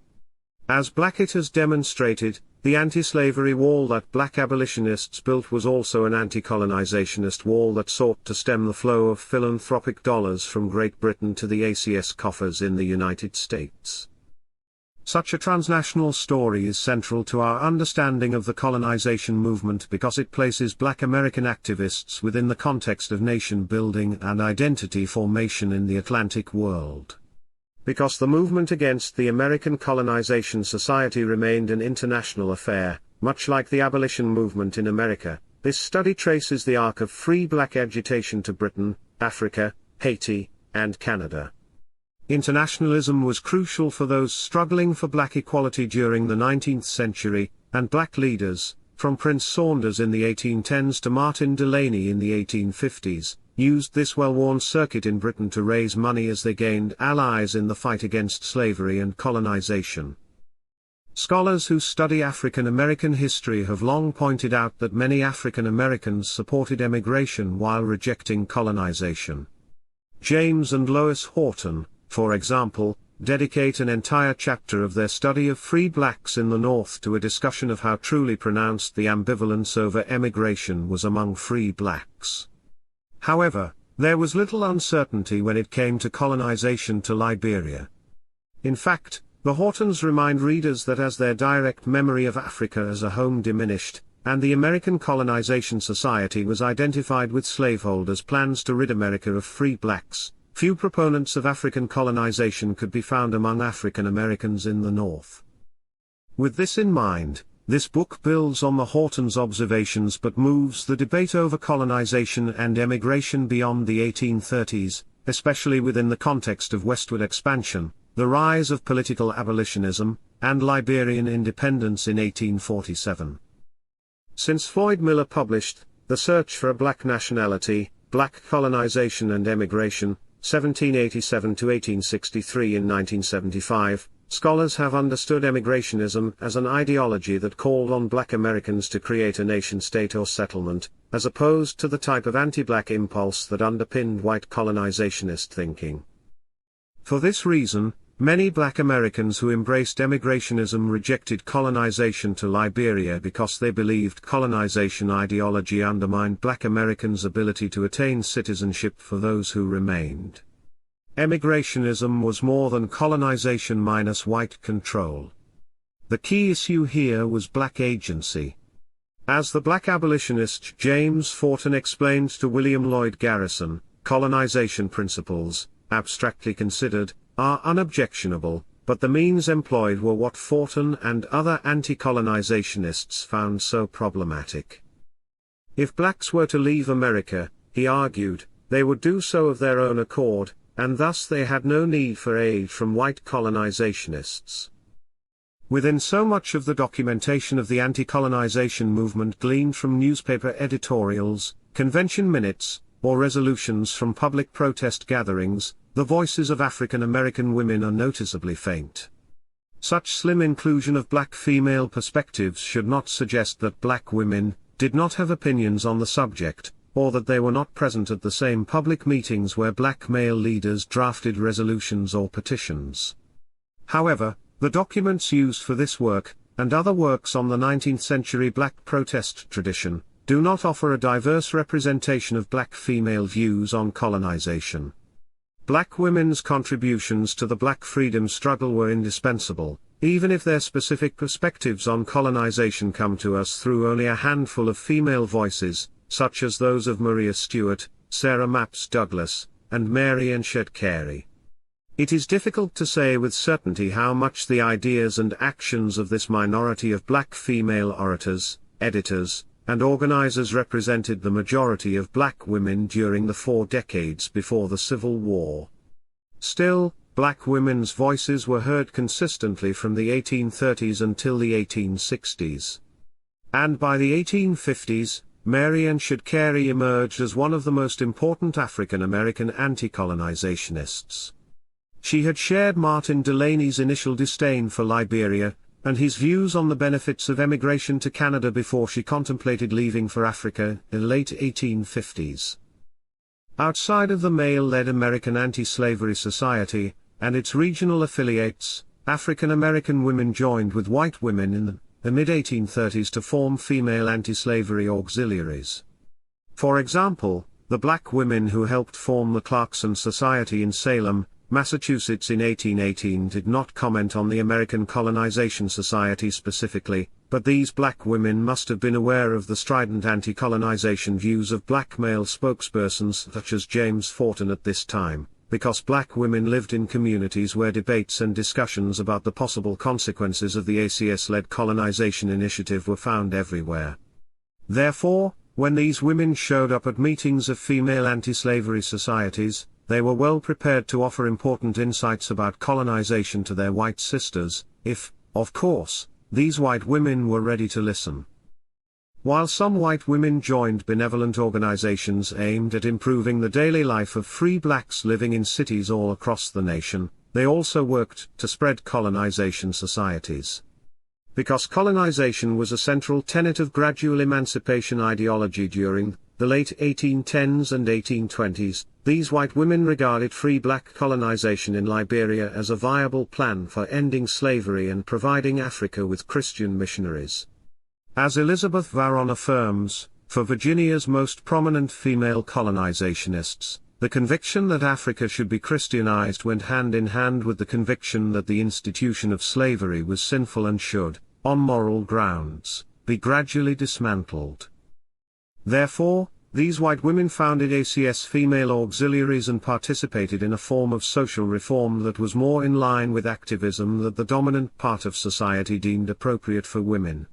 As Blackett has demonstrated, the anti-slavery wall that black abolitionists built was also an anti-colonizationist wall that sought to stem the flow of philanthropic dollars from Great Britain to the ACS coffers in the United States. Such a transnational story is central to our understanding of the colonization movement because it places black American activists within the context of nation building and identity formation in the Atlantic world. Because the movement against the American Colonization Society remained an international affair, much like the abolition movement in America, this study traces the arc of free black agitation to Britain, Africa, Haiti, and Canada. Internationalism was crucial for those struggling for black equality during the 19th century, and black leaders, from Prince Saunders in the 1810s to Martin Delany in the 1850s, used this well-worn circuit in Britain to raise money as they gained allies in the fight against slavery and colonization. Scholars who study African American history have long pointed out that many African Americans supported emigration while rejecting colonization. James and Lois Horton, for example, dedicate an entire chapter of their study of free blacks in the North to a discussion of how truly pronounced the ambivalence over emigration was among free blacks. However, there was little uncertainty when it came to colonization to Liberia. In fact, the Hortons remind readers that as their direct memory of Africa as a home diminished, and the American Colonization Society was identified with slaveholders' plans to rid America of free blacks, few proponents of African colonization could be found among African Americans in the North. With this in mind, this book builds on the Hortons' observations but moves the debate over colonization and emigration beyond the 1830s, especially within the context of westward expansion, the rise of political abolitionism, and Liberian independence in 1847. Since Floyd Miller published The Search for a Black Nationality, Black Colonization and Emigration, 1787 to 1863 in 1975, scholars have understood emigrationism as an ideology that called on black Americans to create a nation-state or settlement, as opposed to the type of anti-black impulse that underpinned white colonizationist thinking. For this reason, many black Americans who embraced emigrationism rejected colonization to Liberia because they believed colonization ideology undermined black Americans' ability to attain citizenship for those who remained. Emigrationism was more than colonization minus white control. The key issue here was black agency. As the black abolitionist James Forten explained to William Lloyd Garrison, colonization principles, abstractly considered, are unobjectionable, but the means employed were what Forten and other anti-colonizationists found so problematic. If blacks were to leave America, he argued, they would do so of their own accord, and thus they had no need for aid from white colonizationists. Within so much of the documentation of the anti-colonization movement gleaned from newspaper editorials, convention minutes, or resolutions from public protest gatherings, the voices of African American women are noticeably faint. Such slim inclusion of black female perspectives should not suggest that black women did not have opinions on the subject, or that they were not present at the same public meetings where black male leaders drafted resolutions or petitions. However, the documents used for this work, and other works on the 19th century black protest tradition, do not offer a diverse representation of black female views on colonization. Black women's contributions to the black freedom struggle were indispensable, even if their specific perspectives on colonization come to us through only a handful of female voices, such as those of Maria Stuart, Sarah Mapps Douglas, and Mary Enschede Carey. It is difficult to say with certainty how much the ideas and actions of this minority of black female orators, editors, and organizers represented the majority of black women during the 4 decades before the Civil War. Still, black women's voices were heard consistently from the 1830s until the 1860s. And by the 1850s, Mary Enschede Carey emerged as one of the most important African American anti-colonizationists. She had shared Martin Delany's initial disdain for Liberia, and his views on the benefits of emigration to Canada before she contemplated leaving for Africa in the late 1850s. Outside of the male-led American Anti-Slavery Society, and its regional affiliates, African American women joined with white women in the mid-1830s to form female anti-slavery auxiliaries. For example, the black women who helped form the Clarkson Society in Salem, Massachusetts in 1818 did not comment on the American Colonization Society specifically, but these black women must have been aware of the strident anti-colonization views of black male spokespersons such as James Forten at this time, because black women lived in communities where debates and discussions about the possible consequences of the ACS-led colonization initiative were found everywhere. Therefore, when these women showed up at meetings of female anti-slavery societies, they were well prepared to offer important insights about colonization to their white sisters, if, of course, these white women were ready to listen. While some white women joined benevolent organizations aimed at improving the daily life of free blacks living in cities all across the nation, they also worked to spread colonization societies. Because colonization was a central tenet of gradual emancipation ideology during the late 1810s and 1820s, these white women regarded free black colonization in Liberia as a viable plan for ending slavery and providing Africa with Christian missionaries. As Elizabeth Varron affirms, for Virginia's most prominent female colonizationists, the conviction that Africa should be Christianized went hand in hand with the conviction that the institution of slavery was sinful and should, on moral grounds, be gradually dismantled. Therefore, these white women founded ACS female auxiliaries and participated in a form of social reform that was more in line with activism that the dominant part of society deemed appropriate for women.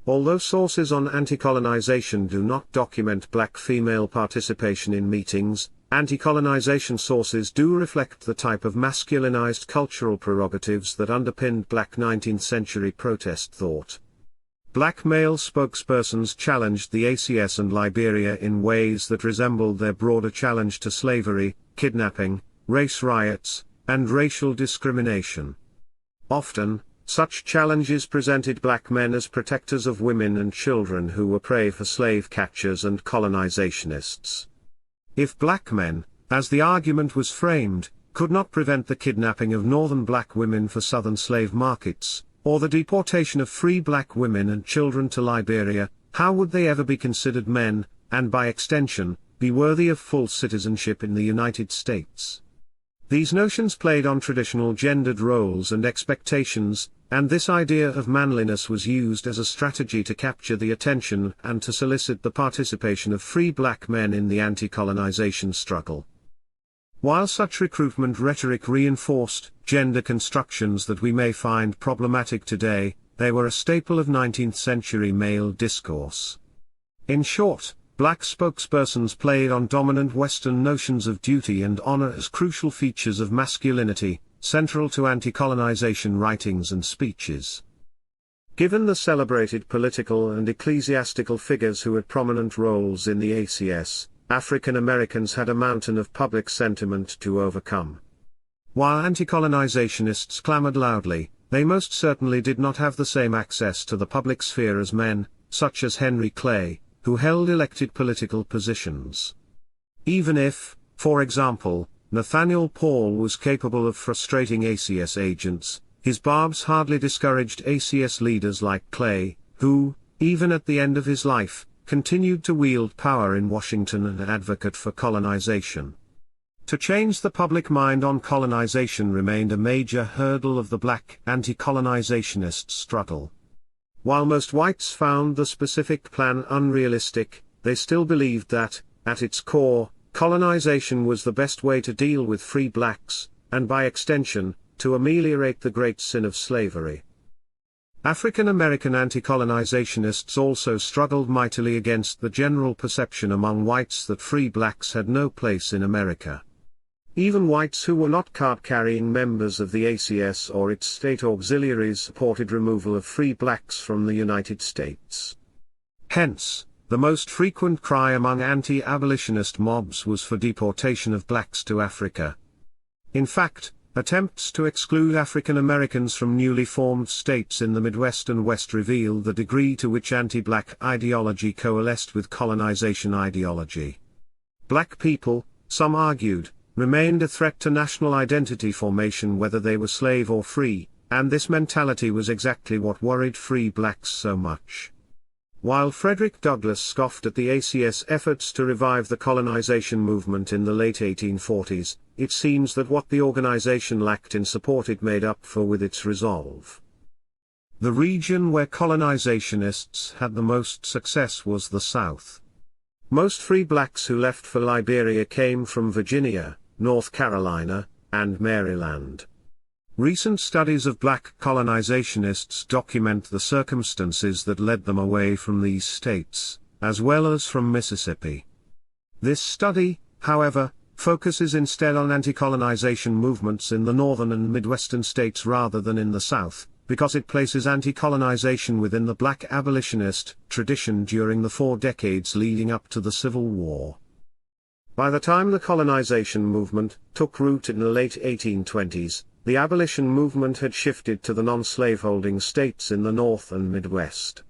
Although sources on anti-colonization do not document black female participation in meetings, anti-colonization sources do reflect the type of masculinized cultural prerogatives that underpinned black 19th century protest thought. Black male spokespersons challenged the ACS and Liberia in ways that resembled their broader challenge to slavery, kidnapping, race riots, and racial discrimination. Often, such challenges presented black men as protectors of women and children who were prey for slave catchers and colonizationists. If black men, as the argument was framed, could not prevent the kidnapping of northern black women for southern slave markets, or the deportation of free black women and children to Liberia, how would they ever be considered men, and by extension, be worthy of full citizenship in the United States? These notions played on traditional gendered roles and expectations, and this idea of manliness was used as a strategy to capture the attention and to solicit the participation of free black men in the anti-colonization struggle. While such recruitment rhetoric reinforced gender constructions that we may find problematic today, they were a staple of 19th century male discourse. In short, black spokespersons played on dominant Western notions of duty and honor as crucial features of masculinity, central to anti-colonization writings and speeches. Given the celebrated political and ecclesiastical figures who had prominent roles in the ACS, African Americans had a mountain of public sentiment to overcome. While anti-colonizationists clamored loudly, they most certainly did not have the same access to the public sphere as men, such as Henry Clay, who held elected political positions. Even if, for example, Nathaniel Paul was capable of frustrating ACS agents, his barbs hardly discouraged ACS leaders like Clay, who, even at the end of his life, continued to wield power in Washington and advocate for colonization. To change the public mind on colonization remained a major hurdle of the black anti-colonizationist struggle. While most whites found the specific plan unrealistic, they still believed that, at its core, colonization was the best way to deal with free blacks, and by extension, to ameliorate the great sin of slavery. African American anti-colonizationists also struggled mightily against the general perception among whites that free blacks had no place in America. Even whites who were not card-carrying members of the ACS or its state auxiliaries supported removal of free blacks from the United States. Hence, the most frequent cry among anti-abolitionist mobs was for deportation of blacks to Africa. In fact, attempts to exclude African Americans from newly formed states in the Midwest and West reveal the degree to which anti-black ideology coalesced with colonization ideology. Black people, some argued, remained a threat to national identity formation whether they were slave or free, and this mentality was exactly what worried free blacks so much. While Frederick Douglass scoffed at the ACS efforts to revive the colonization movement in the late 1840s, it seems that what the organization lacked in support it made up for with its resolve. The region where colonizationists had the most success was the South. Most free blacks who left for Liberia came from Virginia, North Carolina, and Maryland. Recent studies of black colonizationists document the circumstances that led them away from these states, as well as from Mississippi. This study, however, focuses instead on anti-colonization movements in the northern and Midwestern states rather than in the South, because it places anti-colonization within the black abolitionist tradition during the 4 decades leading up to the Civil War. By the time the colonization movement took root in the late 1820s, the abolition movement had shifted to the non-slaveholding states in the North and Midwest.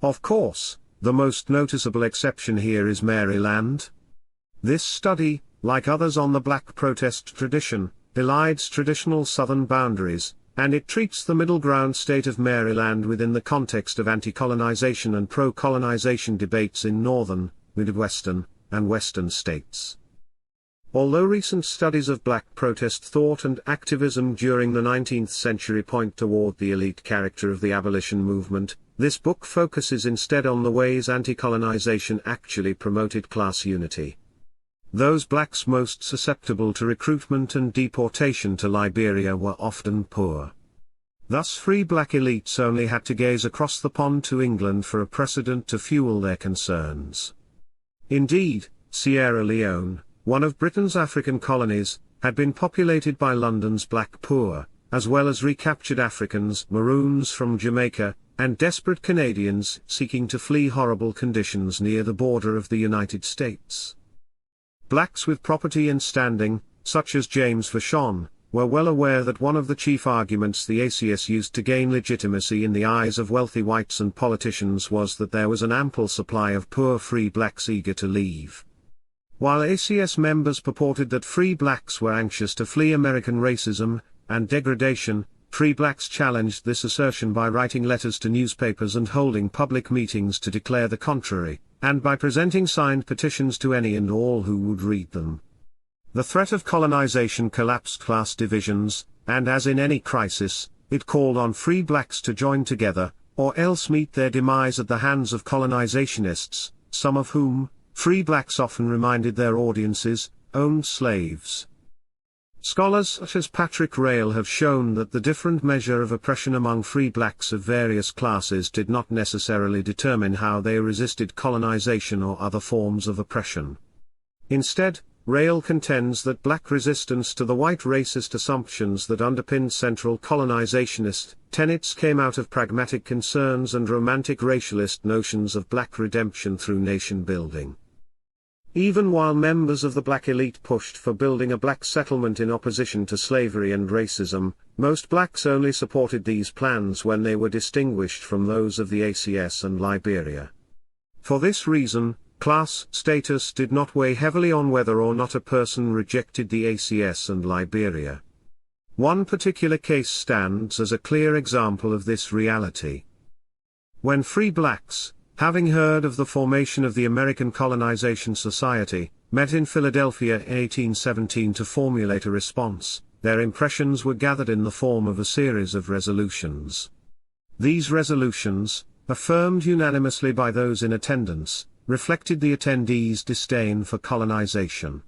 Of course, the most noticeable exception here is Maryland. This study, like others on the black protest tradition, elides traditional Southern boundaries, and it treats the middle ground state of Maryland within the context of anti-colonization and pro-colonization debates in northern, Midwestern, and Western states. Although recent studies of black protest thought and activism during the 19th century point toward the elite character of the abolition movement, this book focuses instead on the ways anti-colonization actually promoted class unity. Those blacks most susceptible to recruitment and deportation to Liberia were often poor. Thus free black elites only had to gaze across the pond to England for a precedent to fuel their concerns. Indeed, Sierra Leone, one of Britain's African colonies, had been populated by London's black poor, as well as recaptured Africans, Maroons from Jamaica, and desperate Canadians seeking to flee horrible conditions near the border of the United States. Blacks with property and standing, such as James Vachon, were well aware that one of the chief arguments the ACS used to gain legitimacy in the eyes of wealthy whites and politicians was that there was an ample supply of poor free blacks eager to leave. While ACS members purported that free blacks were anxious to flee American racism and degradation, free blacks challenged this assertion by writing letters to newspapers and holding public meetings to declare the contrary, and by presenting signed petitions to any and all who would read them. The threat of colonization collapsed class divisions, and as in any crisis, it called on free blacks to join together, or else meet their demise at the hands of colonizationists, some of whom, free blacks often reminded their audiences, owned slaves. Scholars such as Patrick Rail have shown that the different measure of oppression among free blacks of various classes did not necessarily determine how they resisted colonization or other forms of oppression. Instead, Rail contends that black resistance to the white racist assumptions that underpinned central colonizationist tenets came out of pragmatic concerns and romantic racialist notions of black redemption through nation building. Even while members of the black elite pushed for building a black settlement in opposition to slavery and racism, most blacks only supported these plans when they were distinguished from those of the ACS and Liberia. For this reason, class status did not weigh heavily on whether or not a person rejected the ACS and Liberia. One particular case stands as a clear example of this reality. When free blacks, having heard of the formation of the American Colonization Society, met in Philadelphia in 1817 to formulate a response, their impressions were gathered in the form of a series of resolutions. These resolutions, affirmed unanimously by those in attendance, reflected the attendees' disdain for colonization.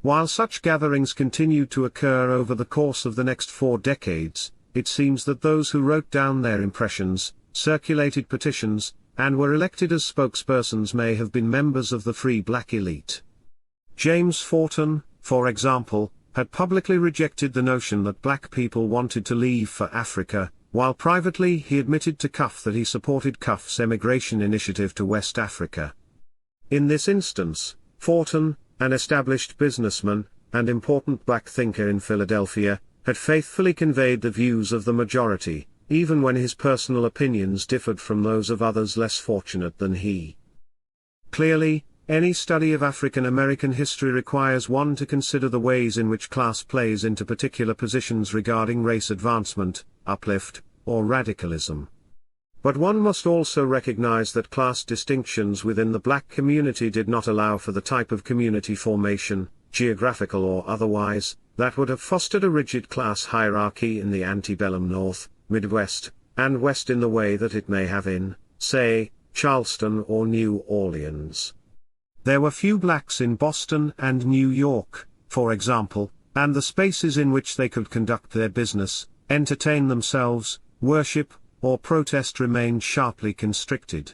While such gatherings continued to occur over the course of the next 4 decades, it seems that those who wrote down their impressions, circulated petitions, and were elected as spokespersons may have been members of the free black elite. James Forten, for example, had publicly rejected the notion that black people wanted to leave for Africa, while privately he admitted to Cuff that he supported Cuff's emigration initiative to West Africa. In this instance, Forten, an established businessman, and important black thinker in Philadelphia, had faithfully conveyed the views of the majority, even when his personal opinions differed from those of others less fortunate than he. Clearly, any study of African American history requires one to consider the ways in which class plays into particular positions regarding race advancement, uplift, or radicalism. But one must also recognize that class distinctions within the black community did not allow for the type of community formation, geographical or otherwise, that would have fostered a rigid class hierarchy in the antebellum North, Midwest, and West in the way that it may have in, say, Charleston or New Orleans. There were few blacks in Boston and New York, for example, and the spaces in which they could conduct their business, entertain themselves, worship, or protest remained sharply constricted.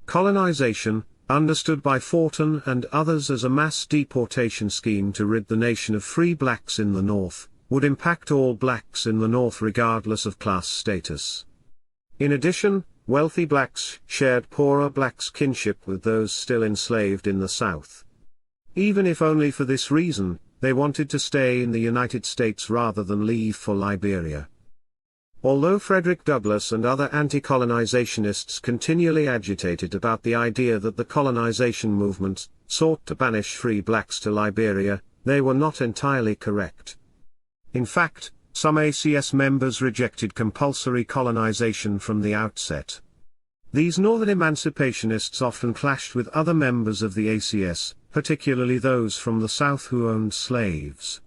Colonization, understood by Forten and others as a mass deportation scheme to rid the nation of free blacks in the North, would impact all blacks in the North regardless of class status. In addition, wealthy blacks shared poorer blacks' kinship with those still enslaved in the South. Even if only for this reason, they wanted to stay in the United States rather than leave for Liberia. Although Frederick Douglass and other anti-colonizationists continually agitated about the idea that the colonization movement sought to banish free blacks to Liberia, they were not entirely correct. In fact, some ACS members rejected compulsory colonization from the outset. These northern emancipationists often clashed with other members of the ACS, particularly those from the South who owned slaves.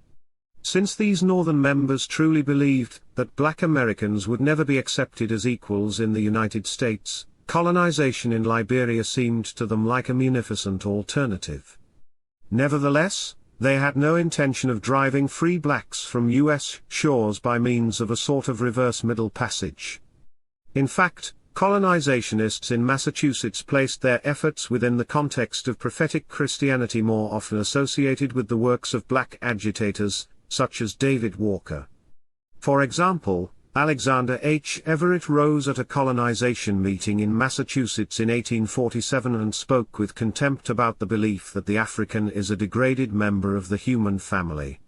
Since these northern members truly believed that black Americans would never be accepted as equals in the United States, colonization in Liberia seemed to them like a munificent alternative. Nevertheless, they had no intention of driving free blacks from U.S. shores by means of a sort of reverse middle passage. In fact, colonizationists in Massachusetts placed their efforts within the context of prophetic Christianity more often associated with the works of black agitators, such as David Walker. For example, Alexander H. Everett rose at a colonization meeting in Massachusetts in 1847 and spoke with contempt about the belief that the African is a degraded member of the human family.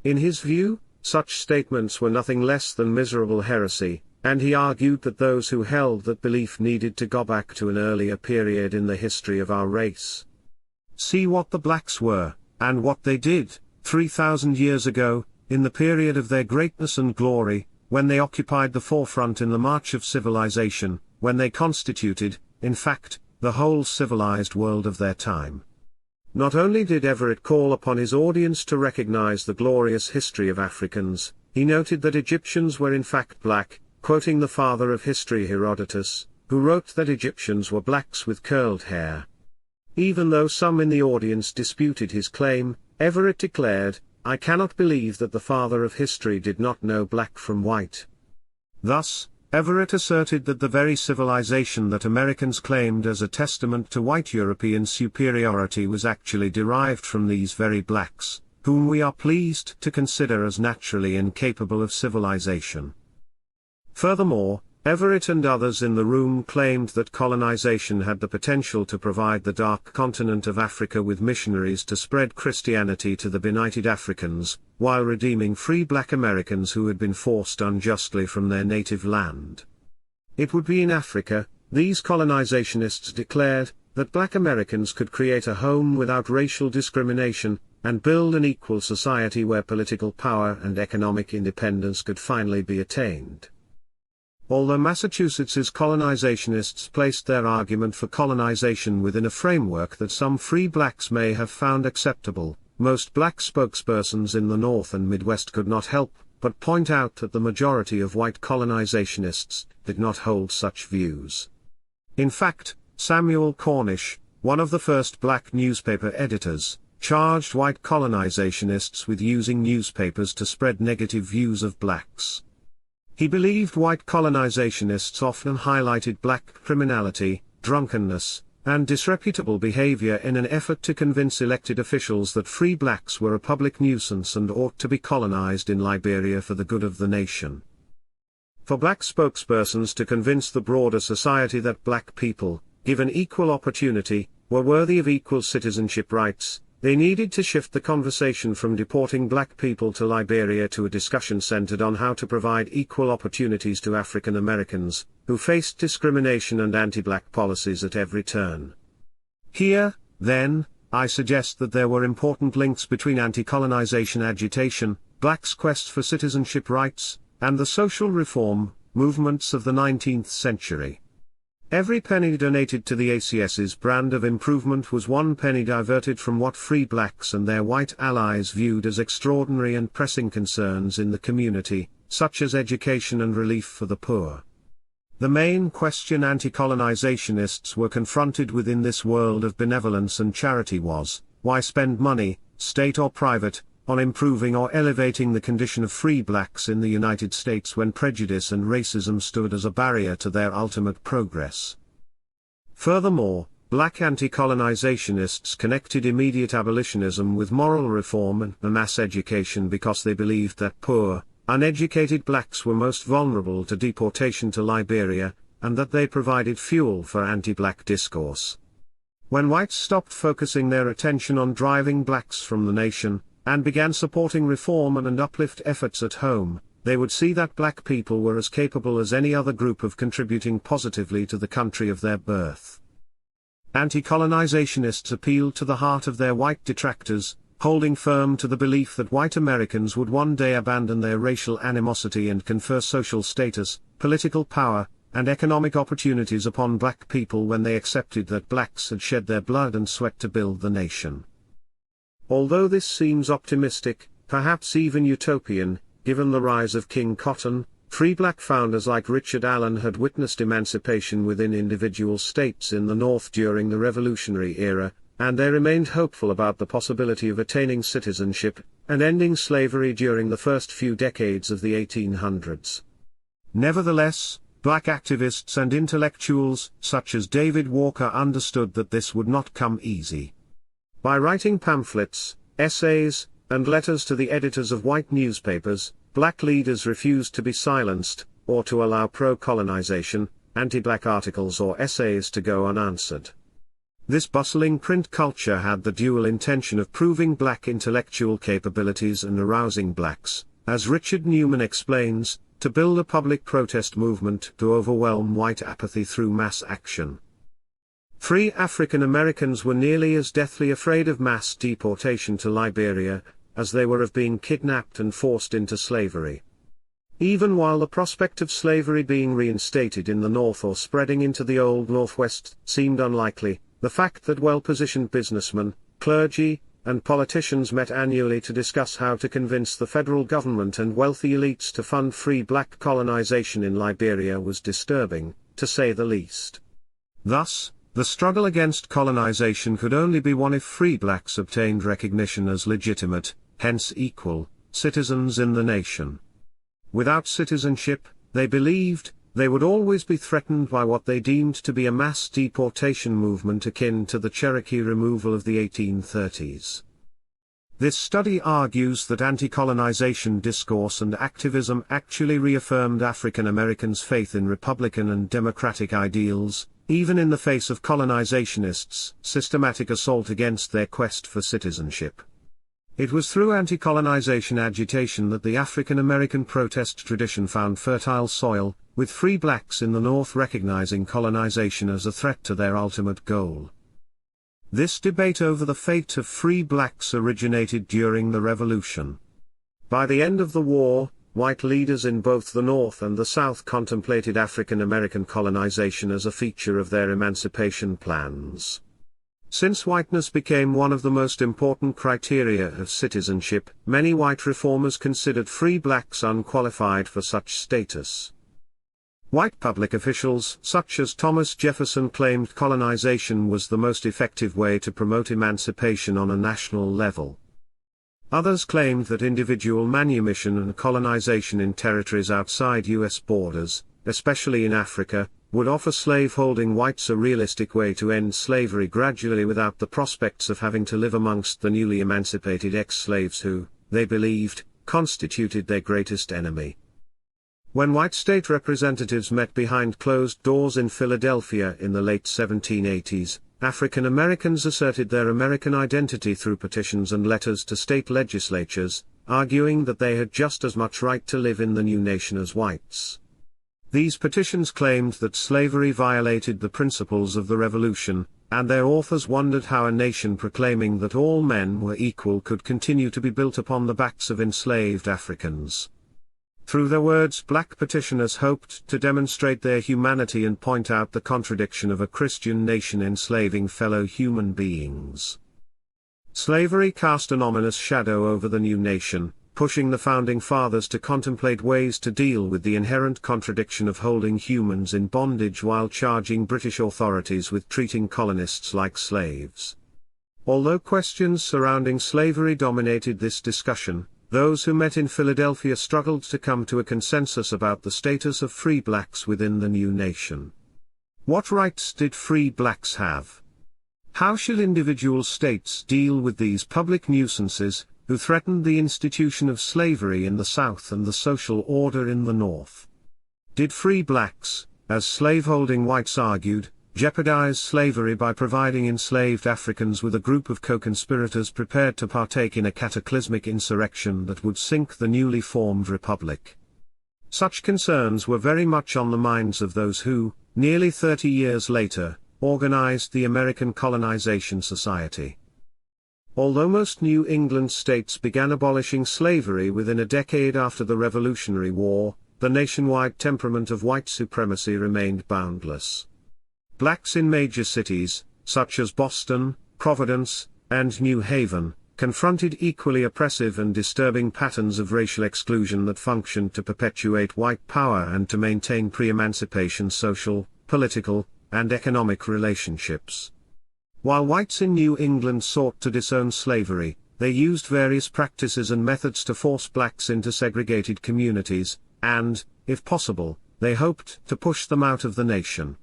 In his view, such statements were nothing less than miserable heresy, and he argued that those who held that belief needed to go back to an earlier period in the history of our race. See what the blacks were, and what they did, 3,000 years ago, in the period of their greatness and glory, when they occupied the forefront in the march of civilization, when they constituted, in fact, the whole civilized world of their time. Not only did Everett call upon his audience to recognize the glorious history of Africans, he noted that Egyptians were in fact black, quoting the father of history Herodotus, who wrote that Egyptians were blacks with curled hair. Even though some in the audience disputed his claim, Everett declared, I cannot believe that the father of history did not know black from white. Thus, Everett asserted that the very civilization that Americans claimed as a testament to white European superiority was actually derived from these very blacks, whom we are pleased to consider as naturally incapable of civilization. Furthermore, Everett and others in the room claimed that colonization had the potential to provide the dark continent of Africa with missionaries to spread Christianity to the benighted Africans, while redeeming free black Americans who had been forced unjustly from their native land. It would be in Africa, these colonizationists declared, that black Americans could create a home without racial discrimination, and build an equal society where political power and economic independence could finally be attained. Although Massachusetts's colonizationists placed their argument for colonization within a framework that some free blacks may have found acceptable, most black spokespersons in the North and Midwest could not help but point out that the majority of white colonizationists did not hold such views. In fact, Samuel Cornish, one of the first black newspaper editors, charged white colonizationists with using newspapers to spread negative views of blacks. He believed white colonizationists often highlighted black criminality, drunkenness, and disreputable behavior in an effort to convince elected officials that free blacks were a public nuisance and ought to be colonized in Liberia for the good of the nation. For black spokespersons to convince the broader society that black people, given equal opportunity, were worthy of equal citizenship rights, they needed to shift the conversation from deporting black people to Liberia to a discussion centered on how to provide equal opportunities to African Americans, who faced discrimination and anti-black policies at every turn. Here, then, I suggest that there were important links between anti-colonization agitation, blacks' quest for citizenship rights, and the social reform movements of the 19th century. Every penny donated to the ACS's brand of improvement was one penny diverted from what free blacks and their white allies viewed as extraordinary and pressing concerns in the community, such as education and relief for the poor. The main question anti-colonizationists were confronted with in this world of benevolence and charity was, why spend money, state or private, on improving or elevating the condition of free blacks in the United States when prejudice and racism stood as a barrier to their ultimate progress. Furthermore, black anti-colonizationists connected immediate abolitionism with moral reform and mass education because they believed that poor, uneducated blacks were most vulnerable to deportation to Liberia, and that they provided fuel for anti-black discourse. When whites stopped focusing their attention on driving blacks from the nation, and began supporting reform and uplift efforts at home, they would see that black people were as capable as any other group of contributing positively to the country of their birth. Anti-colonizationists appealed to the heart of their white detractors, holding firm to the belief that white Americans would one day abandon their racial animosity and confer social status, political power, and economic opportunities upon black people when they accepted that blacks had shed their blood and sweat to build the nation. Although this seems optimistic, perhaps even utopian, given the rise of King Cotton, free black founders like Richard Allen had witnessed emancipation within individual states in the North during the Revolutionary era, and they remained hopeful about the possibility of attaining citizenship, and ending slavery during the first few decades of the 1800s. Nevertheless, black activists and intellectuals, such as David Walker, understood that this would not come easy. By writing pamphlets, essays, and letters to the editors of white newspapers, black leaders refused to be silenced, or to allow pro-colonization, anti-black articles or essays to go unanswered. This bustling print culture had the dual intention of proving black intellectual capabilities and arousing blacks, as Richard Newman explains, to build a public protest movement to overwhelm white apathy through mass action. Free African Americans were nearly as deathly afraid of mass deportation to Liberia, as they were of being kidnapped and forced into slavery. Even while the prospect of slavery being reinstated in the North or spreading into the Old Northwest seemed unlikely, the fact that well-positioned businessmen, clergy, and politicians met annually to discuss how to convince the federal government and wealthy elites to fund free black colonization in Liberia was disturbing, to say the least. Thus, the struggle against colonization could only be won if free blacks obtained recognition as legitimate, hence equal, citizens in the nation. Without citizenship, they believed, they would always be threatened by what they deemed to be a mass deportation movement akin to the Cherokee removal of the 1830s. This study argues that anti-colonization discourse and activism actually reaffirmed African Americans' faith in Republican and Democratic ideals, even in the face of colonizationists' systematic assault against their quest for citizenship. It was through anti-colonization agitation that the African American protest tradition found fertile soil, with free blacks in the North recognizing colonization as a threat to their ultimate goal. This debate over the fate of free blacks originated during the Revolution. By the end of the war, white leaders in both the North and the South contemplated African American colonization as a feature of their emancipation plans. Since whiteness became one of the most important criteria of citizenship, many white reformers considered free blacks unqualified for such status. White public officials such as Thomas Jefferson claimed colonization was the most effective way to promote emancipation on a national level. Others claimed that individual manumission and colonization in territories outside U.S. borders, especially in Africa, would offer slave-holding whites a realistic way to end slavery gradually without the prospects of having to live amongst the newly emancipated ex-slaves who, they believed, constituted their greatest enemy. When white state representatives met behind closed doors in Philadelphia in the late 1780s, African Americans asserted their American identity through petitions and letters to state legislatures, arguing that they had just as much right to live in the new nation as whites. These petitions claimed that slavery violated the principles of the Revolution, and their authors wondered how a nation proclaiming that all men were equal could continue to be built upon the backs of enslaved Africans. Through their words, black petitioners hoped to demonstrate their humanity and point out the contradiction of a Christian nation enslaving fellow human beings. Slavery cast an ominous shadow over the new nation, pushing the Founding Fathers to contemplate ways to deal with the inherent contradiction of holding humans in bondage while charging British authorities with treating colonists like slaves. Although questions surrounding slavery dominated this discussion, those who met in Philadelphia struggled to come to a consensus about the status of free blacks within the new nation. What rights did free blacks have? How should individual states deal with these public nuisances, who threatened the institution of slavery in the South and the social order in the North? Did free blacks, as slaveholding whites argued, jeopardize slavery by providing enslaved Africans with a group of co-conspirators prepared to partake in a cataclysmic insurrection that would sink the newly formed republic? Such concerns were very much on the minds of those who, nearly 30 years later, organized the American Colonization Society. Although most New England states began abolishing slavery within a decade after the Revolutionary War, the nationwide temperament of white supremacy remained boundless. Blacks in major cities, such as Boston, Providence, and New Haven, confronted equally oppressive and disturbing patterns of racial exclusion that functioned to perpetuate white power and to maintain pre-emancipation social, political, and economic relationships. While whites in New England sought to disown slavery, they used various practices and methods to force blacks into segregated communities, and, if possible, they hoped to push them out of the nation.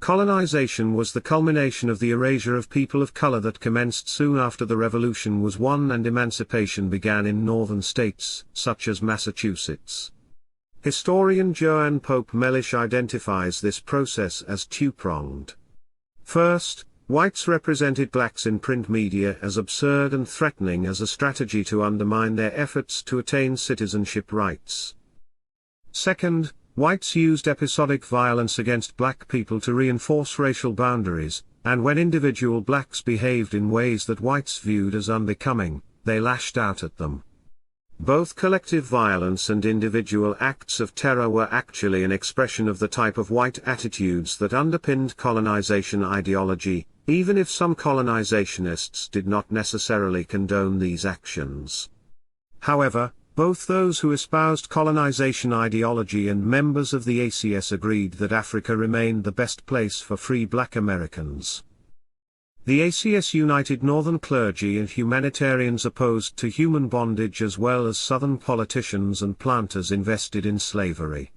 Colonization was the culmination of the erasure of people of color that commenced soon after the Revolution was won and emancipation began in northern states, such as Massachusetts. Historian Joanne Pope Mellish identifies this process as two-pronged. First, whites represented blacks in print media as absurd and threatening as a strategy to undermine their efforts to attain citizenship rights. Second, whites used episodic violence against black people to reinforce racial boundaries, and when individual blacks behaved in ways that whites viewed as unbecoming, they lashed out at them. Both collective violence and individual acts of terror were actually an expression of the type of white attitudes that underpinned colonization ideology, even if some colonizationists did not necessarily condone these actions. However, both those who espoused colonization ideology and members of the ACS agreed that Africa remained the best place for free black Americans. The ACS united Northern clergy and humanitarians opposed to human bondage, as well as Southern politicians and planters invested in slavery.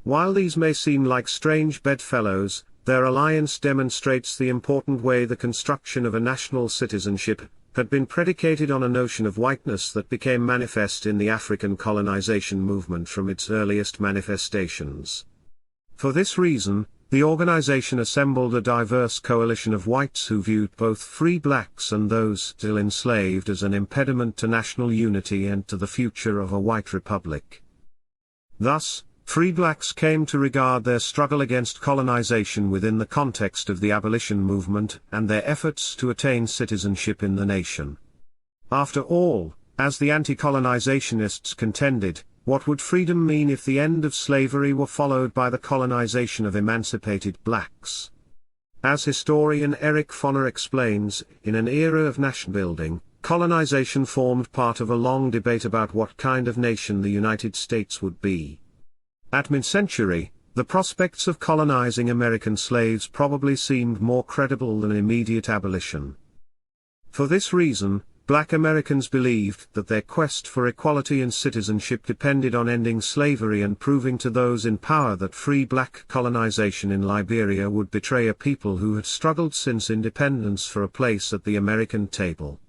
While these may seem like strange bedfellows, their alliance demonstrates the important way the construction of a national citizenship had been predicated on a notion of whiteness that became manifest in the African colonization movement from its earliest manifestations. For this reason, the organization assembled a diverse coalition of whites who viewed both free blacks and those still enslaved as an impediment to national unity and to the future of a white republic. Thus, free blacks came to regard their struggle against colonization within the context of the abolition movement and their efforts to attain citizenship in the nation. After all, as the anti-colonizationists contended, what would freedom mean if the end of slavery were followed by the colonization of emancipated blacks? As historian Eric Foner explains, in an era of nation building, colonization formed part of a long debate about what kind of nation the United States would be. At mid-century, the prospects of colonizing American slaves probably seemed more credible than immediate abolition. For this reason, Black Americans believed that their quest for equality and citizenship depended on ending slavery and proving to those in power that free black colonization in Liberia would betray a people who had struggled since independence for a place at the American table.